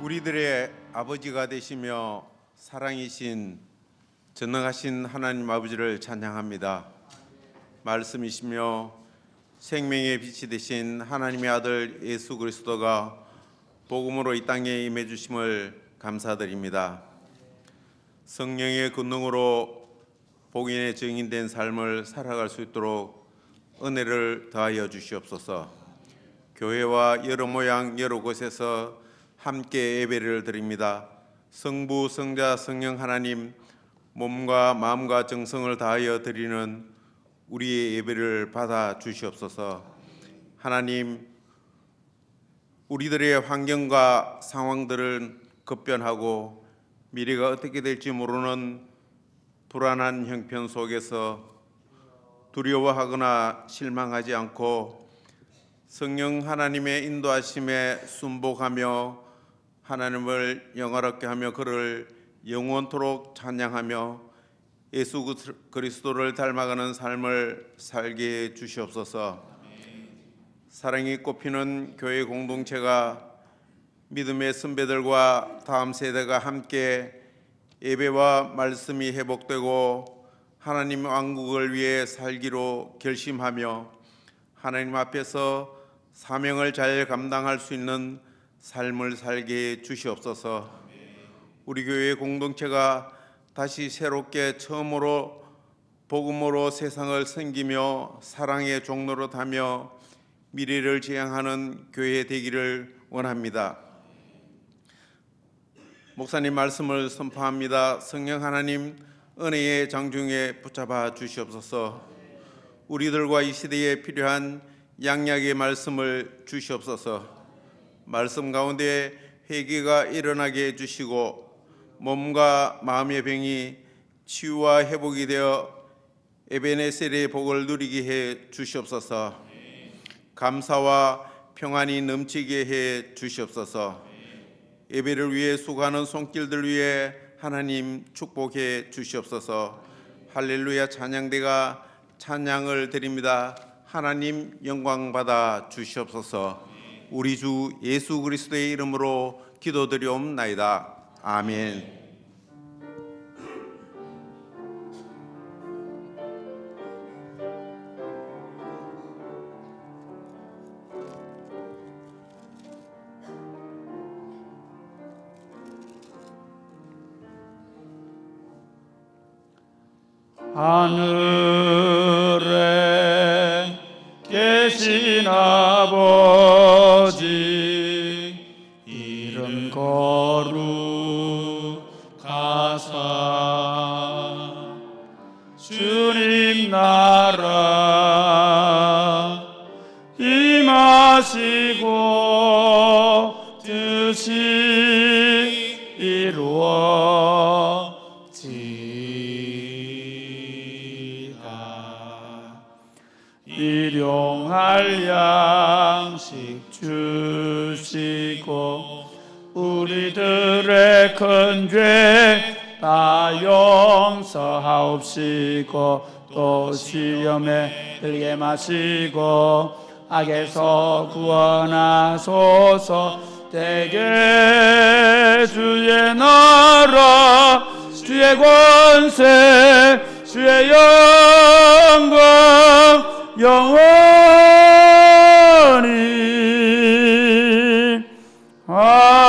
우리들의 아버지가 되시며 사랑이신 전능하신 하나님 아버지를 찬양합니다. 말씀이시며 생명의 빛이 되신 하나님의 아들 예수 그리스도가 복음으로 이 땅에 임해 주심을 감사드립니다. 성령의 권능으로 복인의 증인된 삶을 살아갈 수 있도록 은혜를 더하여 주시옵소서. 교회와 여러 모양 여러 곳에서 함께 예배를 드립니다. 성부, 성자, 성령 하나님 몸과 마음과 정성을 다하여 드리는 우리의 예배를 받아 주시옵소서. 하나님, 우리들의 환경과 상황들은 급변하고 미래가 어떻게 될지 모르는 불안한 형편 속에서 두려워하거나 실망하지 않고 성령 하나님의 인도하심에 순복하며 하나님을 영화롭게 하며 그를 영원토록 찬양하며 예수 그리스도를 닮아가는 삶을 살게 해 주시옵소서. 사랑이 꽃피는 교회 공동체가 믿음의 선배들과 다음 세대가 함께 예배와 말씀이 회복되고 하나님 왕국을 위해 살기로 결심하며 하나님 앞에서 사명을 잘 감당할 수 있는 삶을 살게 해 주시옵소서. 우리 교회 공동체가 다시 새롭게 처음으로 복음으로 세상을 섬기며 사랑의 종로로 다며 미래를 지향하는 교회 되기를 원합니다. 목사님 말씀을 선포합니다. 성령 하나님 은혜의 장중에 붙잡아 주시옵소서. 우리들과 이 시대에 필요한 양약의 말씀을 주시옵소서. 말씀 가운데 회개가 일어나게 해주시고 몸과 마음의 병이 치유와 회복이 되어 에베네셀의 복을 누리게 해 주시옵소서. 감사와 평안이 넘치게 해 주시옵소서. 예배를 위해 수고하는 손길들 위해 하나님 축복해 주시옵소서. 할렐루야 찬양대가 찬양을 드립니다. 하나님 영광 받아 주시옵소서. 우리 주 예수 그리스도의 이름으로 기도드리옵나이다. 아멘. 하늘에 계신 아버지 이름 거룩하사 주님 나라 임하시고 뜻이 이루어지이다. 일용할 양식 주시고 우리들의 큰 죄 다 용서하옵시고 또 시험에 들게 마시고 악에서 구원하소서. 대개 주의 나라 주의 권세 주의 영광 영원히 아멘.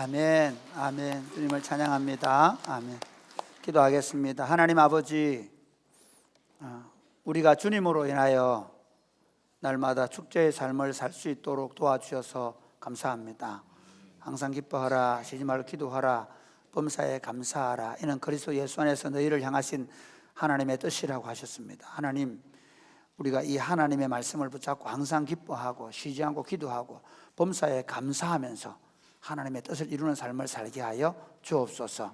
아멘, 아멘. 주님을 찬양합니다. 아멘. 기도하겠습니다. 하나님 아버지, 우리가 주님으로 인하여 날마다 축제의 삶을 살 수 있도록 도와주셔서 감사합니다. 항상 기뻐하라, 쉬지 말고 기도하라, 범사에 감사하라. 이는 그리스도 예수 안에서 너희를 향하신 하나님의 뜻이라고 하셨습니다. 하나님, 우리가 이 하나님의 말씀을 붙잡고 항상 기뻐하고 쉬지 않고 기도하고 범사에 감사하면서 하나님의 뜻을 이루는 삶을 살게 하여 주옵소서.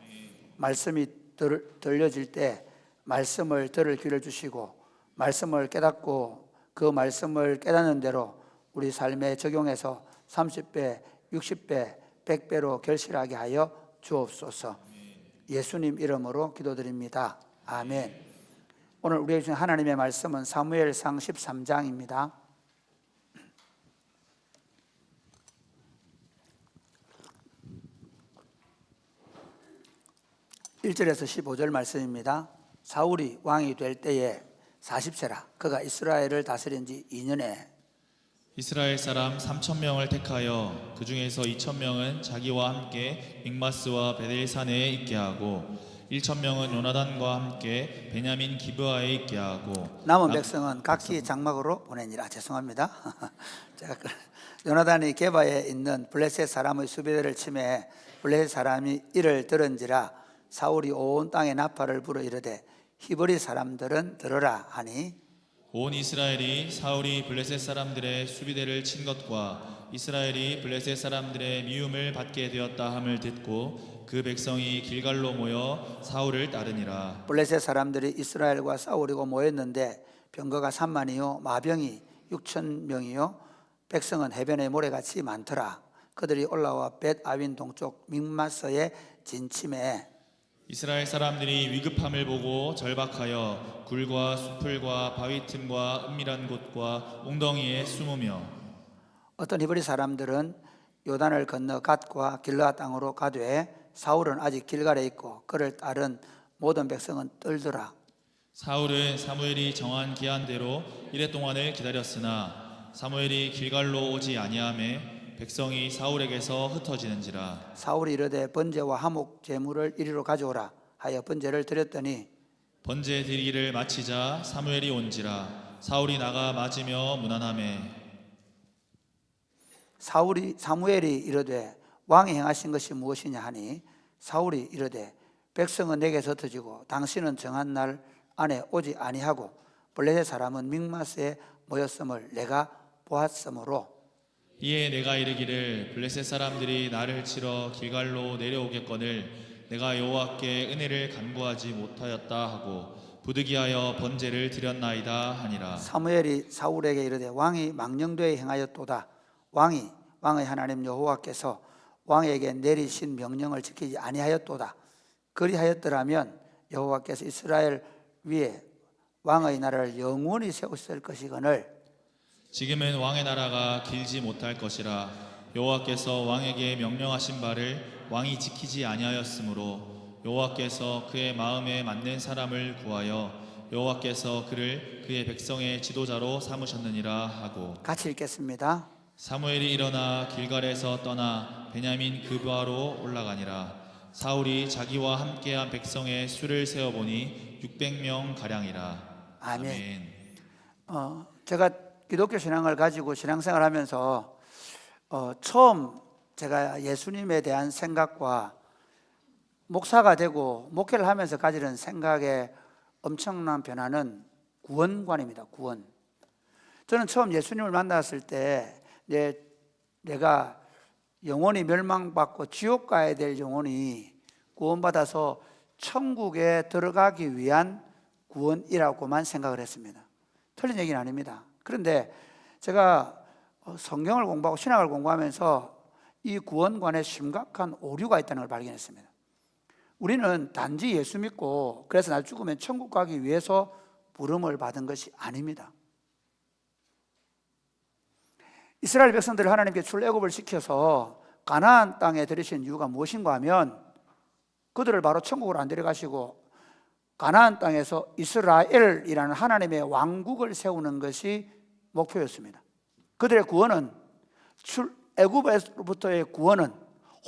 말씀이 들려질 때 말씀을 들을 귀를 주시고 말씀을 깨닫고 그 말씀을 깨닫는 대로 우리 삶에 적용해서 30배, 60배, 100배로 결실하게 하여 주옵소서. 예수님 이름으로 기도드립니다. 아멘. 오늘 우리에게 주신 하나님의 말씀은 사무엘상 13장입니다. 1절에서 15절 말씀입니다. 사울이 왕이 될 때에 40세라 그가 이스라엘을 다스린 지 2년에 이스라엘 사람 3,000명을 택하여 그 중에서 2,000명은 자기와 함께 믹마스와 베델산에 있게 하고 1,000명은 요나단과 함께 베냐민 기브아에 있게 하고 남은 백성은 각기 장막으로 보내니라. 죄송합니다. 제가 요나단이 게바에 있는 블레셋 사람의 수비대를 침해해 블레셋 사람이 이를 들은지라 사울이 온 땅에 나팔을 불어 이르되 히브리 사람들은 들으라 하니 온 이스라엘이 사울이 블레셋 사람들의 수비대를 친 것과 이스라엘이 블레셋 사람들의 미움을 받게 되었다 함을 듣고 그 백성이 길갈로 모여 사울을 따르니라. 블레셋 사람들이 이스라엘과 싸우려고 모였는데 병거가 3만이요 마병이 6,000명이요 백성은 해변의 모래같이 많더라. 그들이 올라와 벳 아윈 동쪽 믹마스에 진침해 이스라엘 사람들이 위급함을 보고 절박하여 굴과 수풀과 바위 틈과 은밀한 곳과 웅덩이에 숨으며 어떤 히브리 사람들은 요단을 건너 갓과 길르앗 땅으로 가되 사울은 아직 길갈에 있고 그를 따른 모든 백성은 떨더라. 사울은 사무엘이 정한 기한대로 이레 동안을 기다렸으나 사무엘이 길갈로 오지 아니하매 백성이 사울에게서 흩어지는지라. 사울이 이르되 번제와 화목 제물을 이리로 가져오라 하여 번제를 드렸더니 번제 드리기를 마치자 사무엘이 온지라. 사울이 나가 맞으며 문안하매 사무엘이 이르되 왕이 행하신 것이 무엇이냐 하니 사울이 이르되 백성은 내게서 흩어지고 당신은 정한 날 안에 오지 아니하고 블레셋 사람은 믹마스에 모였음을 내가 보았으므로 이에 내가 이르기를 블레셋 사람들이 나를 치러 길갈로 내려오겠거늘 내가 여호와께 은혜를 간구하지 못하였다 하고 부득이하여 번제를 드렸나이다 하니라. 사무엘이 사울에게 이르되 왕이 망령되이 행하였도다. 왕의 하나님 여호와께서 왕에게 내리신 명령을 지키지 아니하였도다. 그리하였더라면 여호와께서 이스라엘 위에 왕의 나라를 영원히 세우실 것이거늘 지금은 왕의 나라가 길지 못할 것이라. 여호와께서 왕에게 명령하신 바를 왕이 지키지 아니하였으므로 여호와께서 그의 마음에 맞는 사람을 구하여 여호와께서 그를 그의 백성의 지도자로 삼으셨느니라 하고 같이 읽겠습니다. 사무엘이 일어나 길갈에서 떠나 베냐민 그브아로 올라가니라. 사울이 자기와 함께한 백성의 수를 세어보니 600명 가량이라. 아멘. 제가 기독교 신앙을 가지고 신앙생활하면서 처음 제가 예수님에 대한 생각과 목사가 되고 목회를 하면서 가지는 생각의 엄청난 변화는 구원관입니다. 구원. 저는 처음 예수님을 만났을 때 내가 영혼이 멸망받고 지옥 가야 될 영혼이 구원받아서 천국에 들어가기 위한 구원이라고만 생각을 했습니다. 틀린 얘기는 아닙니다. 그런데 제가 성경을 공부하고 신학을 공부하면서 이 구원관에 심각한 오류가 있다는 걸 발견했습니다. 우리는 단지 예수 믿고 그래서 날 죽으면 천국 가기 위해서 부름을 받은 것이 아닙니다. 이스라엘 백성들을 하나님께 출애굽을 시켜서 가나안 땅에 들이신 이유가 무엇인가 하면 그들을 바로 천국으로 안 데려가시고 가나안 땅에서 이스라엘이라는 하나님의 왕국을 세우는 것이 목표였습니다. 그들의 구원은 애굽으로부터의 구원은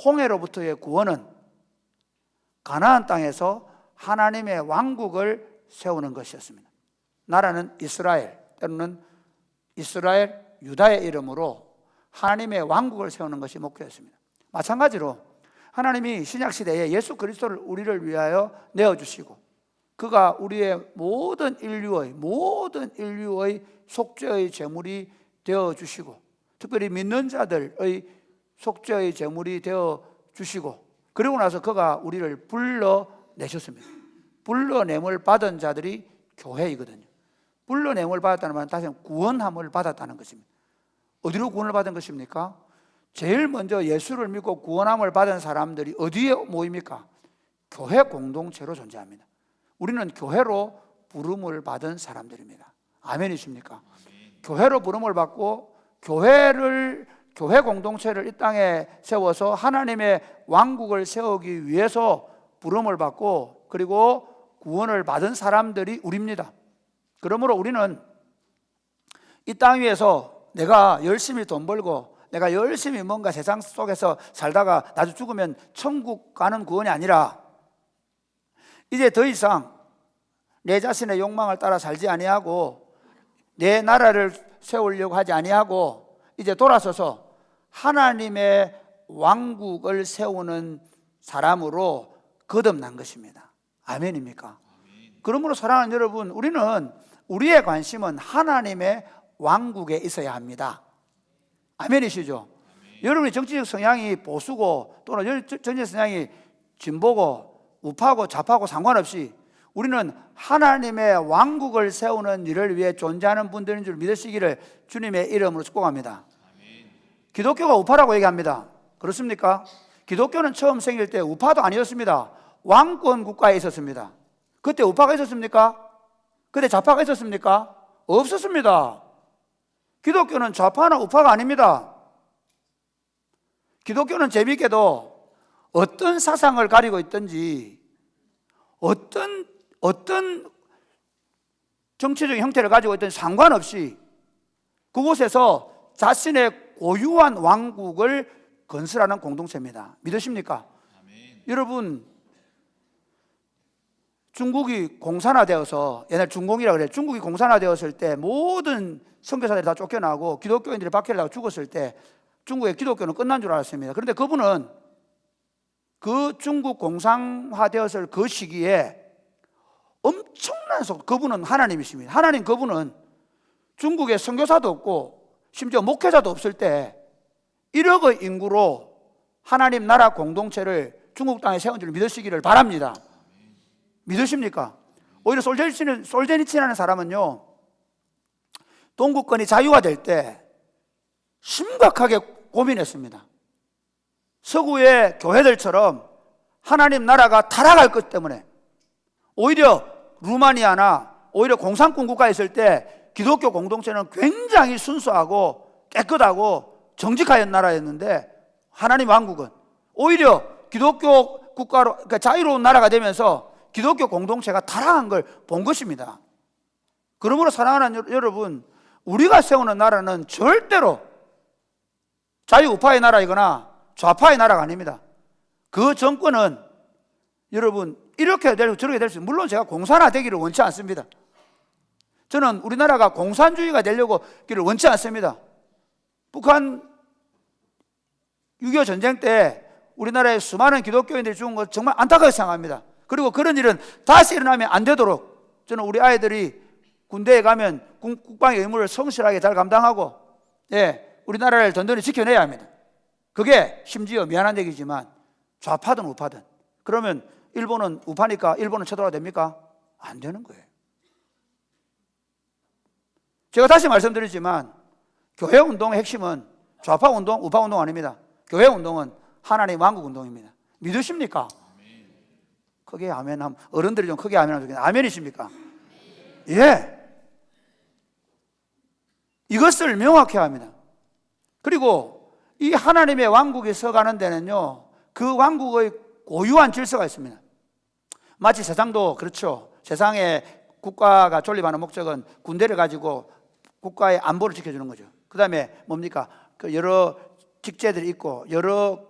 홍해로부터의 구원은 가나안 땅에서 하나님의 왕국을 세우는 것이었습니다. 나라는 이스라엘, 때로는 이스라엘, 유다의 이름으로 하나님의 왕국을 세우는 것이 목표였습니다. 마찬가지로 하나님이 신약시대에 예수 그리스도를 우리를 위하여 내어주시고 그가 우리의 모든 인류의 속죄의 제물이 되어주시고 특별히 믿는 자들의 속죄의 제물이 되어주시고 그리고 나서 그가 우리를 불러내셨습니다. 불러냄을 받은 자들이 교회이거든요. 불러냄을 받았다는 말은 다시 한번 구원함을 받았다는 것입니다. 어디로 구원을 받은 것입니까? 제일 먼저 예수를 믿고 구원함을 받은 사람들이 어디에 모입니까? 교회 공동체로 존재합니다. 우리는 교회로 부름을 받은 사람들입니다. 아멘이십니까? 교회로 부름을 받고 교회 공동체를 이 땅에 세워서 하나님의 왕국을 세우기 위해서 부름을 받고 그리고 구원을 받은 사람들이 우리입니다. 그러므로 우리는 이 땅 위에서 내가 열심히 돈 벌고 내가 열심히 뭔가 세상 속에서 살다가 나중에 죽으면 천국 가는 구원이 아니라 이제 더 이상 내 자신의 욕망을 따라 살지 아니하고 내 나라를 세우려고 하지 아니하고 이제 돌아서서 하나님의 왕국을 세우는 사람으로 거듭난 것입니다. 아멘입니까? 그러므로 사랑하는 여러분, 우리의 관심은 하나님의 왕국에 있어야 합니다. 아멘이시죠? 여러분의 정치적 성향이 보수고 또는 정치적 성향이 진보고 우파고 좌파고 상관없이 우리는 하나님의 왕국을 세우는 일을 위해 존재하는 분들인 줄 믿으시기를 주님의 이름으로 축복합니다. 기독교가 우파라고 얘기합니다. 그렇습니까? 기독교는 처음 생길 때 우파도 아니었습니다. 왕권 국가에 있었습니다. 그때 우파가 있었습니까? 그때 좌파가 있었습니까? 없었습니다. 기독교는 좌파나 우파가 아닙니다. 기독교는 재미있게도 어떤 사상을 가리고 있든지 어떤 정치적인 형태를 가지고 있든 상관없이 그곳에서 자신의 고유한 왕국을 건설하는 공동체입니다. 믿으십니까? 아멘. 여러분, 중국이 공산화되어서 옛날 중공이라고 그래요. 중국이 공산화되었을 때 모든 선교사들이 다 쫓겨나고 기독교인들이 박해를 당하고 죽었을 때 중국의 기독교는 끝난 줄 알았습니다. 그런데 그분은 그 중국 공산화되었을 그 시기에 엄청난 속도, 그분은 하나님이십니다. 하나님 그분은 중국에 선교사도 없고 심지어 목회자도 없을 때 1억의 인구로 하나님 나라 공동체를 중국 땅에 세운 줄 믿으시기를 바랍니다. 믿으십니까? 오히려 솔제니친이라는 사람은요, 동구권이 자유화될 때 심각하게 고민했습니다. 서구의 교회들처럼 하나님 나라가 타락할 것 때문에 오히려 루마니아나 오히려 공산권 국가에 있을 때 기독교 공동체는 굉장히 순수하고 깨끗하고 정직한 나라였는데 하나님 왕국은 오히려 기독교 국가로, 그러니까 자유로운 나라가 되면서 기독교 공동체가 타락한 걸 본 것입니다. 그러므로 사랑하는 여러분, 우리가 세우는 나라는 절대로 자유우파의 나라이거나 좌파의 나라가 아닙니다. 그 정권은 여러분 이렇게 되고 저렇게 될 수 있습니다. 물론 제가 공산화되기를 원치 않습니다. 저는 우리나라가 공산주의가 되려고 기를 원치 않습니다. 북한 6.25 전쟁 때 우리나라에 수많은 기독교인들이 죽은 것 정말 안타깝게 생각합니다. 그리고 그런 일은 다시 일어나면 안 되도록 저는 우리 아이들이 군대에 가면 국방의 의무를 성실하게 잘 감당하고 우리나라를 든든히 지켜내야 합니다. 그게 심지어 미안한 얘기지만 좌파든 우파든, 그러면 일본은 우파니까 일본은 쳐들어가도 됩니까? 안 되는 거예요. 제가 다시 말씀드리지만 교회 운동의 핵심은 좌파 운동, 우파 운동 아닙니다. 교회 운동은 하나님 왕국 운동입니다. 믿으십니까? 크게 아멘 하면, 어른들이 좀 크게 아멘 하면 아멘이십니까? 예. 이것을 명확히 합니다. 그리고 이 하나님의 왕국이 서가는 데는요, 그 왕국의 고유한 질서가 있습니다. 마치 세상도 그렇죠. 세상에 국가가 존립하는 목적은 군대를 가지고 국가의 안보를 지켜주는 거죠. 그 다음에 뭡니까? 그 여러 직제들이 있고 여러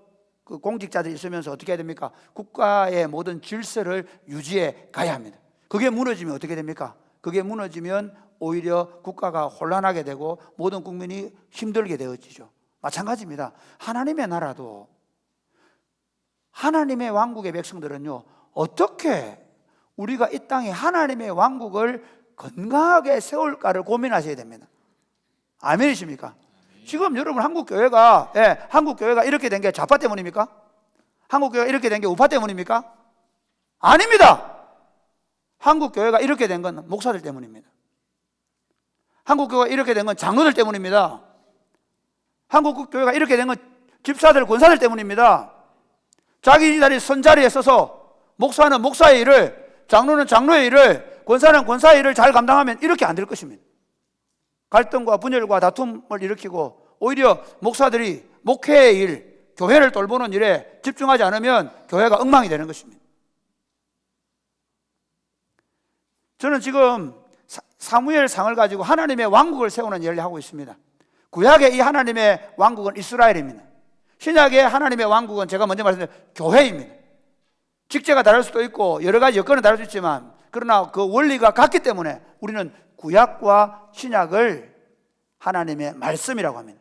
그 공직자들이 있으면서 어떻게 해야 됩니까? 국가의 모든 질서를 유지해 가야 합니다. 그게 무너지면 어떻게 됩니까? 그게 무너지면 오히려 국가가 혼란하게 되고 모든 국민이 힘들게 되어지죠. 마찬가지입니다. 하나님의 나라도, 하나님의 왕국의 백성들은요, 어떻게 우리가 이 땅에 하나님의 왕국을 건강하게 세울까를 고민하셔야 됩니다. 아멘이십니까? 지금 여러분 한국교회가 이렇게 된 게 좌파 때문입니까? 한국교회가 이렇게 된 게 우파 때문입니까? 아닙니다. 한국교회가 이렇게 된 건 목사들 때문입니다. 한국교회가 이렇게 된 건 장로들 때문입니다. 한국교회가 이렇게 된 건 집사들, 권사들 때문입니다. 자기 자리 선자리에 서서 목사는 목사의 일을, 장로는 장로의 일을, 권사는 권사의 일을 잘 감당하면 이렇게 안 될 것입니다. 갈등과 분열과 다툼을 일으키고 오히려 목사들이 목회의 일, 교회를 돌보는 일에 집중하지 않으면 교회가 엉망이 되는 것입니다. 저는 지금 사무엘상을 가지고 하나님의 왕국을 세우는 일을 하고 있습니다. 구약의 이 하나님의 왕국은 이스라엘입니다. 신약의 하나님의 왕국은 제가 먼저 말씀드린 교회입니다. 직제가 다를 수도 있고 여러 가지 여건은 다를 수 있지만 그러나 그 원리가 같기 때문에 우리는 구약과 신약을 하나님의 말씀이라고 합니다.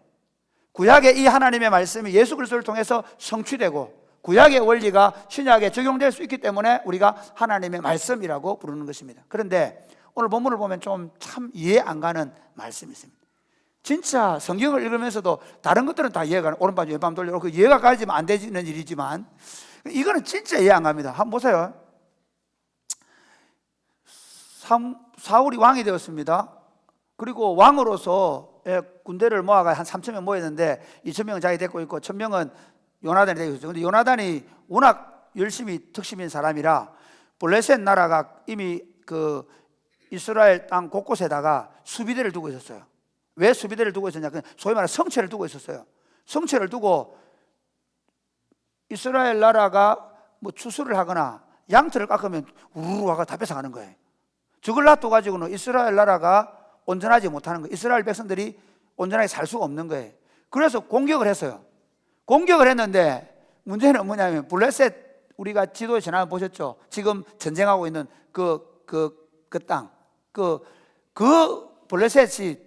구약의 이 하나님의 말씀이 예수 그리스도를 통해서 성취되고 구약의 원리가 신약에 적용될 수 있기 때문에 우리가 하나님의 말씀이라고 부르는 것입니다. 그런데 오늘 본문을 보면 좀 참 이해 안 가는 말씀이 있습니다. 진짜 성경을 읽으면서도 다른 것들은 다 이해가, 오른밤 왼밤 돌려 그 이해가 가지면 안 되는 일이지만 이거는 진짜 이해 안 갑니다. 한번 보세요. 사울이 왕이 되었습니다. 그리고 왕으로서 군대를 모아가 한 3,000명 모였는데 2,000명은 자기 데리고 있고 1,000명은 요나단이 되고 있었죠. 근데 요나단이 워낙 열심히 특심인 사람이라 블레셋 나라가 이미 그 이스라엘 땅 곳곳에다가 수비대를 두고 있었어요. 왜 수비대를 두고 있었냐? 소위 말해 성체를 두고 있었어요. 성체를 두고 이스라엘 나라가 뭐 추수를 하거나 양털을 깎으면 우르르 와가 다 뺏어가는 거예요. 저걸 놔둬가지고는 이스라엘 나라가 온전하지 못하는 거예요. 이스라엘 백성들이 온전하게 살 수가 없는 거예요. 그래서 공격을 했어요. 공격을 했는데 문제는 뭐냐면 블레셋, 우리가 지도에 지나가 보셨죠? 지금 전쟁하고 있는 그 땅. 그 블레셋이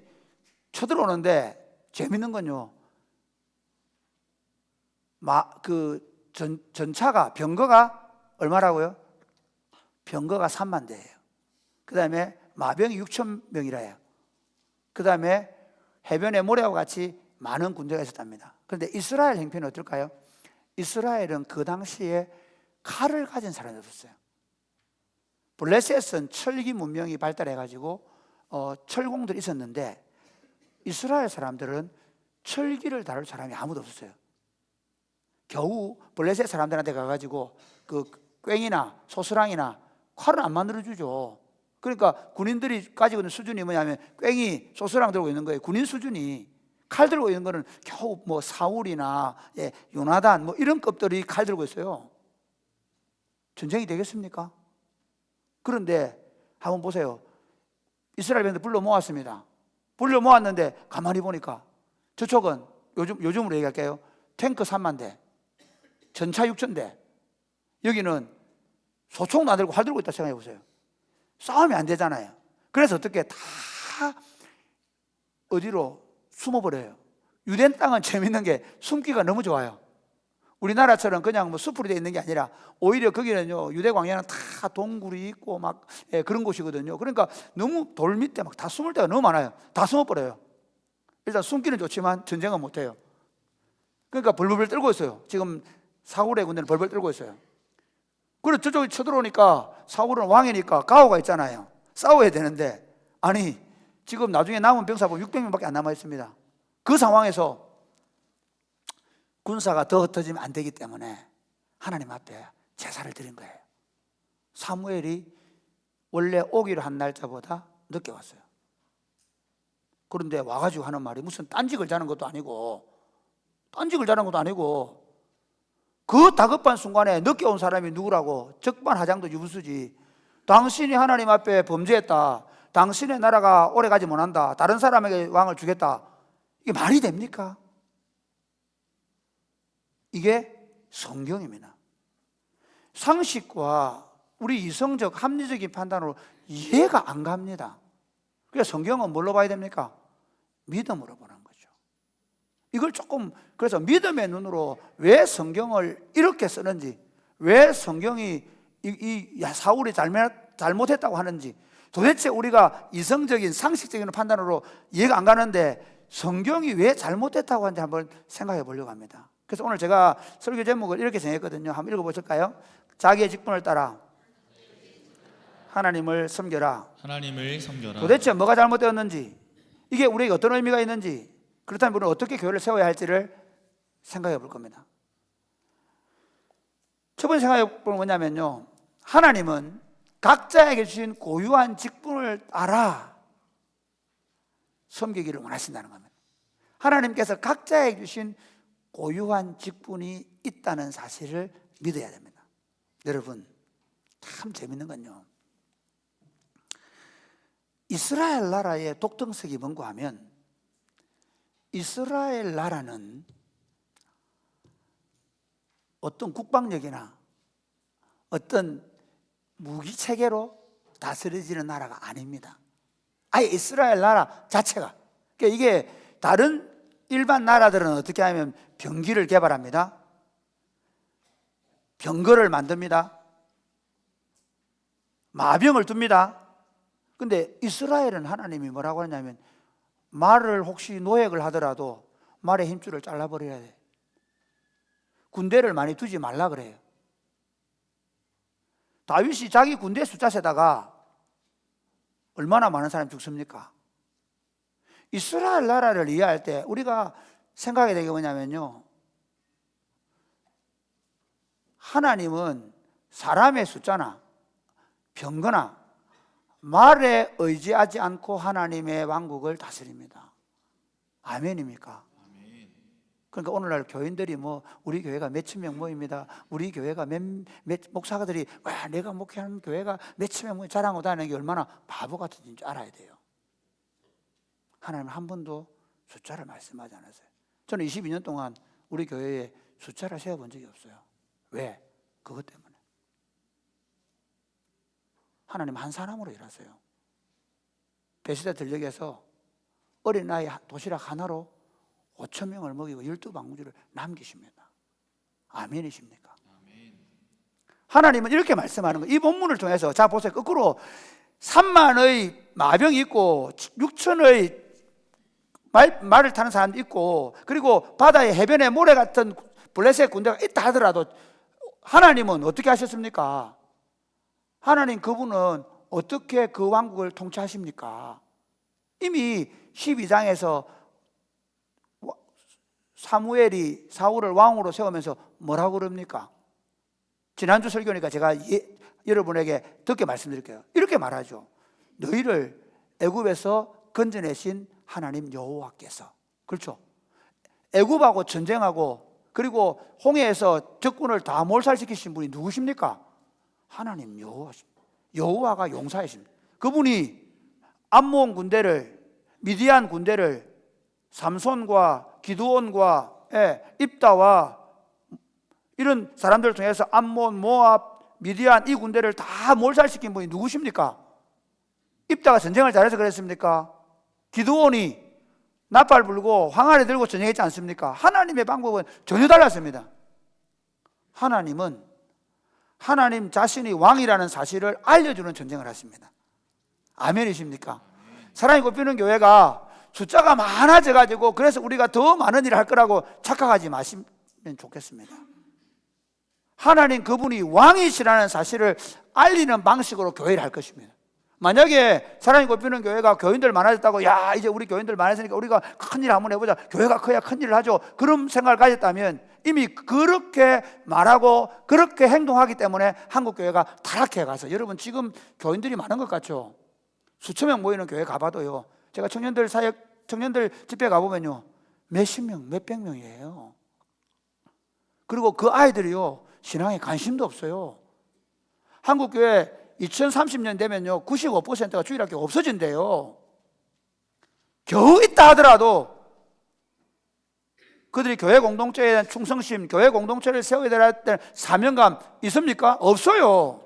쳐들어오는데 재밌는 건요. 전차가, 병거가 얼마라고요? 병거가 3만 대예요. 그 다음에 마병이 6,000명이라 해요. 그 다음에 해변에 모래와 같이 많은 군대가 있었답니다. 그런데 이스라엘 형편은 어떨까요? 이스라엘은 그 당시에 칼을 가진 사람이 없었어요. 블레셋은 철기 문명이 발달해가지고 철공들이 있었는데 이스라엘 사람들은 철기를 다룰 사람이 아무도 없었어요. 겨우 블레셋 사람들한테 가가지고 그 꽹이나 소스랑이나 칼은 안 만들어주죠. 그러니까 군인들이 가지고 있는 수준이 뭐냐면 꽹이, 소스랑 들고 있는 거예요. 군인 수준이. 칼 들고 있는 거는 겨우 뭐 사울이나 요나단 뭐 이런 급들이 칼 들고 있어요. 전쟁이 되겠습니까? 그런데 한번 보세요. 이스라엘 백성들 불러 모았습니다. 불러 모았는데 가만히 보니까 저쪽은 요즘으로 얘기할게요. 탱크 3만 대, 전차 6,000대. 여기는 소총도 안 들고 활 들고 있다 생각해 보세요. 싸움이 안 되잖아요. 그래서 어떻게 다 어디로 숨어버려요. 유대 땅은 재밌는 게 숨기가 너무 좋아요. 우리나라처럼 그냥 뭐 숲으로 되어 있는 게 아니라 오히려 거기는요, 유대 광야는 다 동굴이 있고 막 그런 곳이거든요. 그러니까 너무 돌 밑에 막 다 숨을 데가 너무 많아요. 다 숨어버려요. 일단 숨기는 좋지만 전쟁은 못해요. 그러니까 벌벌 떨고 있어요. 지금 사울의 군대는 벌벌 떨고 있어요. 그리고 저쪽이 쳐들어오니까 사울은 왕이니까 가오가 있잖아요. 싸워야 되는데 아니 지금 나중에 남은 병사 보면 600명밖에 안 남아 있습니다. 그 상황에서 군사가 더 흩어지면 안 되기 때문에 하나님 앞에 제사를 드린 거예요. 사무엘이 원래 오기로 한 날짜보다 늦게 왔어요. 그런데 와가지고 하는 말이 무슨 딴직을 자는 것도 아니고 그 다급한 순간에 늦게 온 사람이 누구라고? 적반하장도 유부수지. 당신이 하나님 앞에 범죄했다. 당신의 나라가 오래가지 못한다. 다른 사람에게 왕을 주겠다. 이게 말이 됩니까? 이게 성경입니다. 상식과 우리 이성적 합리적인 판단으로 이해가 안 갑니다. 그래서 성경은 뭘로 봐야 됩니까? 믿음으로 보는 거죠. 이걸 조금, 그래서 믿음의 눈으로 왜 성경을 이렇게 쓰는지, 왜 성경이 사울이 잘못했다고 하는지, 도대체 우리가 이성적인 상식적인 판단으로 이해가 안 가는데 성경이 왜 잘못됐다고 하는지 한번 생각해 보려고 합니다. 그래서 오늘 제가 설교 제목을 이렇게 정했거든요. 한번 읽어보실까요? 자기의 직분을 따라 하나님을 섬겨라. 하나님을 섬겨라. 도대체 뭐가 잘못되었는지, 이게 우리에게 어떤 의미가 있는지, 그렇다면 우리는 어떻게 교회를 세워야 할지를 생각해 볼 겁니다. 첫 번째 생각해 볼 건 뭐냐면요, 하나님은 각자에게 주신 고유한 직분을 알아 섬기기를 원하신다는 겁니다. 하나님께서 각자에게 주신 고유한 직분이 있다는 사실을 믿어야 됩니다. 여러분, 참 재밌는 건요, 이스라엘 나라의 독특성이 뭔가 하면, 이스라엘 나라는 어떤 국방력이나 어떤 무기 체계로 다스려지는 나라가 아닙니다. 아예 이스라엘 나라 자체가. 그러니까 이게 다른 일반 나라들은 어떻게 하면 병기를 개발합니다. 병거를 만듭니다. 마병을 둡니다. 근데 이스라엘은 하나님이 뭐라고 하냐면, 말을 혹시 노획을 하더라도 말의 힘줄을 잘라버려야 돼. 군대를 많이 두지 말라 그래요. 다윗이 자기 군대 숫자 세다가 얼마나 많은 사람이 죽습니까? 이스라엘 나라를 이해할 때 우리가 생각해야 되는 게 뭐냐면요, 하나님은 사람의 숫자나 병거나 말에 의지하지 않고 하나님의 왕국을 다스립니다. 아멘입니까? 그러니까 오늘날 교인들이 우리 교회가 몇천 명 모입니다, 우리 교회가 몇 목사들이 와 내가 목회하는 교회가 몇천 명 모이 자랑하고 다니는 게 얼마나 바보 같은지 알아야 돼요. 하나님은 한 번도 숫자를 말씀하지 않았어요. 저는 22년 동안 우리 교회에 숫자를 세워본 적이 없어요. 왜? 그것 때문에. 하나님 한 사람으로 일하세요. 베스다 들녘에서 어린아이 도시락 하나로 5천 명을 먹이고 12방주를 남기십니다. 아멘이십니까? 아멘. 하나님은 이렇게 말씀하는 거예요. 이 본문을 통해서, 자 보세요. 거꾸로 3만의 마병이 있고 6천의 말을 타는 사람도 있고, 그리고 바다의 해변에 모래 같은 블레셋 군대가 있다 하더라도 하나님은 어떻게 하셨습니까? 하나님 그분은 어떻게 그 왕국을 통치하십니까? 이미 12장에서 사무엘이 사울을 왕으로 세우면서 뭐라고 그럽니까? 지난주 설교니까 제가 여러분에게 듣게 말씀드릴게요. 이렇게 말하죠. 너희를 애굽에서 건져내신 하나님 여호와께서. 그렇죠? 애굽하고 전쟁하고 그리고 홍해에서 적군을 다 몰살시키신 분이 누구십니까? 하나님 여호와십니다. 여호와가 용사이십니다. 그분이 암몬 군대를, 미디안 군대를 삼손과 기드온과 입다와 이런 사람들을 통해서 암몬, 모압, 미디안 이 군대를 다 몰살시킨 분이 누구십니까? 입다가 전쟁을 잘해서 그랬습니까? 기드온이 나팔 불고 항아리 들고 전쟁했지 않습니까? 하나님의 방법은 전혀 달랐습니다. 하나님은 하나님 자신이 왕이라는 사실을 알려주는 전쟁을 하십니다. 아멘이십니까? 사랑이 꼽히는 교회가 숫자가 많아져가지고 그래서 우리가 더 많은 일을 할 거라고 착각하지 마시면 좋겠습니다. 하나님 그분이 왕이시라는 사실을 알리는 방식으로 교회를 할 것입니다. 만약에 사랑이 꼽히는 교회가 교인들 많아졌다고, 야 이제 우리 교인들 많아지니까 우리가 큰일 한번 해보자, 교회가 커야 큰일을 하죠, 그런 생각을 가졌다면 이미 그렇게 말하고 그렇게 행동하기 때문에 한국교회가 타락해 가서, 여러분 지금 교인들이 많은 것 같죠? 수천 명 모이는 교회 가봐도요, 제가 청년들 집회 가보면요 몇십 명, 몇백 명이에요. 그리고 그 아이들이요 신앙에 관심도 없어요. 한국교회 2030년 되면요 95%가 주일학교가 없어진대요. 겨우 있다 하더라도 그들이 교회 공동체에 대한 충성심, 교회 공동체를 세워야 될 사명감 있습니까? 없어요.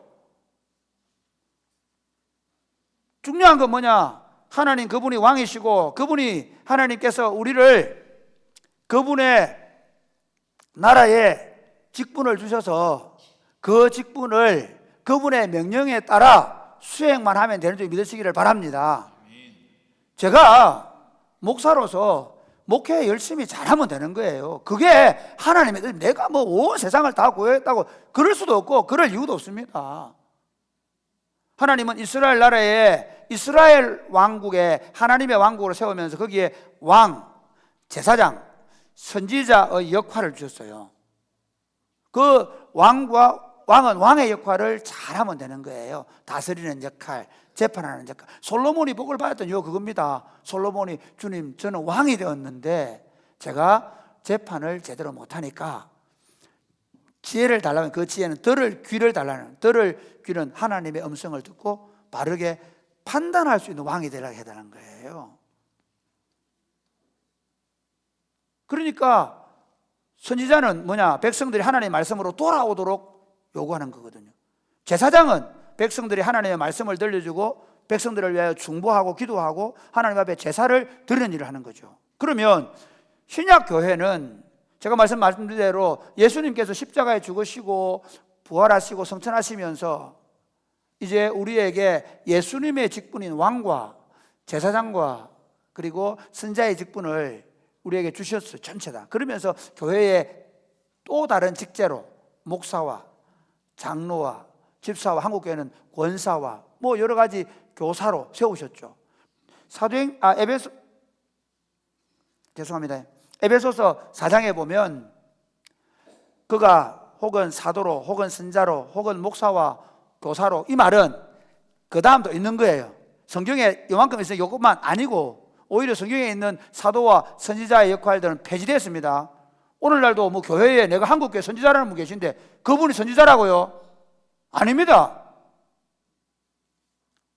중요한 건 뭐냐? 하나님 그분이 왕이시고 그분이 하나님께서 우리를 그분의 나라에 직분을 주셔서 그 직분을 그분의 명령에 따라 수행만 하면 되는 줄 믿으시기를 바랍니다. 제가 목사로서 목회 열심히 잘하면 되는 거예요. 그게 하나님의 뜻. 내가 뭐 온 세상을 다 구했다고 그럴 수도 없고 그럴 이유도 없습니다. 하나님은 이스라엘 나라에 이스라엘 왕국에 하나님의 왕국을 세우면서 거기에 왕, 제사장, 선지자의 역할을 주셨어요. 그 왕은 왕의 역할을 잘하면 되는 거예요. 다스리는 역할, 재판하는 역할. 솔로몬이 복을 받았던 이유 그겁니다. 솔로몬이 주님 저는 왕이 되었는데 제가 재판을 제대로 못하니까 지혜를 달라면 그 지혜는 들을 귀를 달라는, 들을 귀는 하나님의 음성을 듣고 바르게 판단할 수 있는 왕이 되라고 해달라는 거예요. 그러니까 선지자는 뭐냐? 백성들이 하나님의 말씀으로 돌아오도록 요구하는 거거든요. 제사장은 백성들이 하나님의 말씀을 들려주고 백성들을 위하여 중보하고 기도하고 하나님 앞에 제사를 드리는 일을 하는 거죠. 그러면 신약 교회는 제가 말씀드린 대로 예수님께서 십자가에 죽으시고 부활하시고 성천하시면서 이제 우리에게 예수님의 직분인 왕과 제사장과 그리고 선자의 직분을 우리에게 주셨어요. 전체 다. 그러면서 교회의 또 다른 직제로 목사와 장로와 집사와 한국교회는 권사와 뭐 여러 가지 교사로 세우셨죠. 에베소서 4장에 보면 그가 혹은 사도로 혹은 선자로 혹은 목사와 교사로, 이 말은 그 다음도 있는 거예요. 성경에 요만큼 있어요. 이것만 아니고 오히려 성경에 있는 사도와 선지자의 역할들은 폐지됐습니다. 오늘날도 뭐 교회에 내가 한국교회 선지자라는 분 계신데 그분이 선지자라고요? 아닙니다.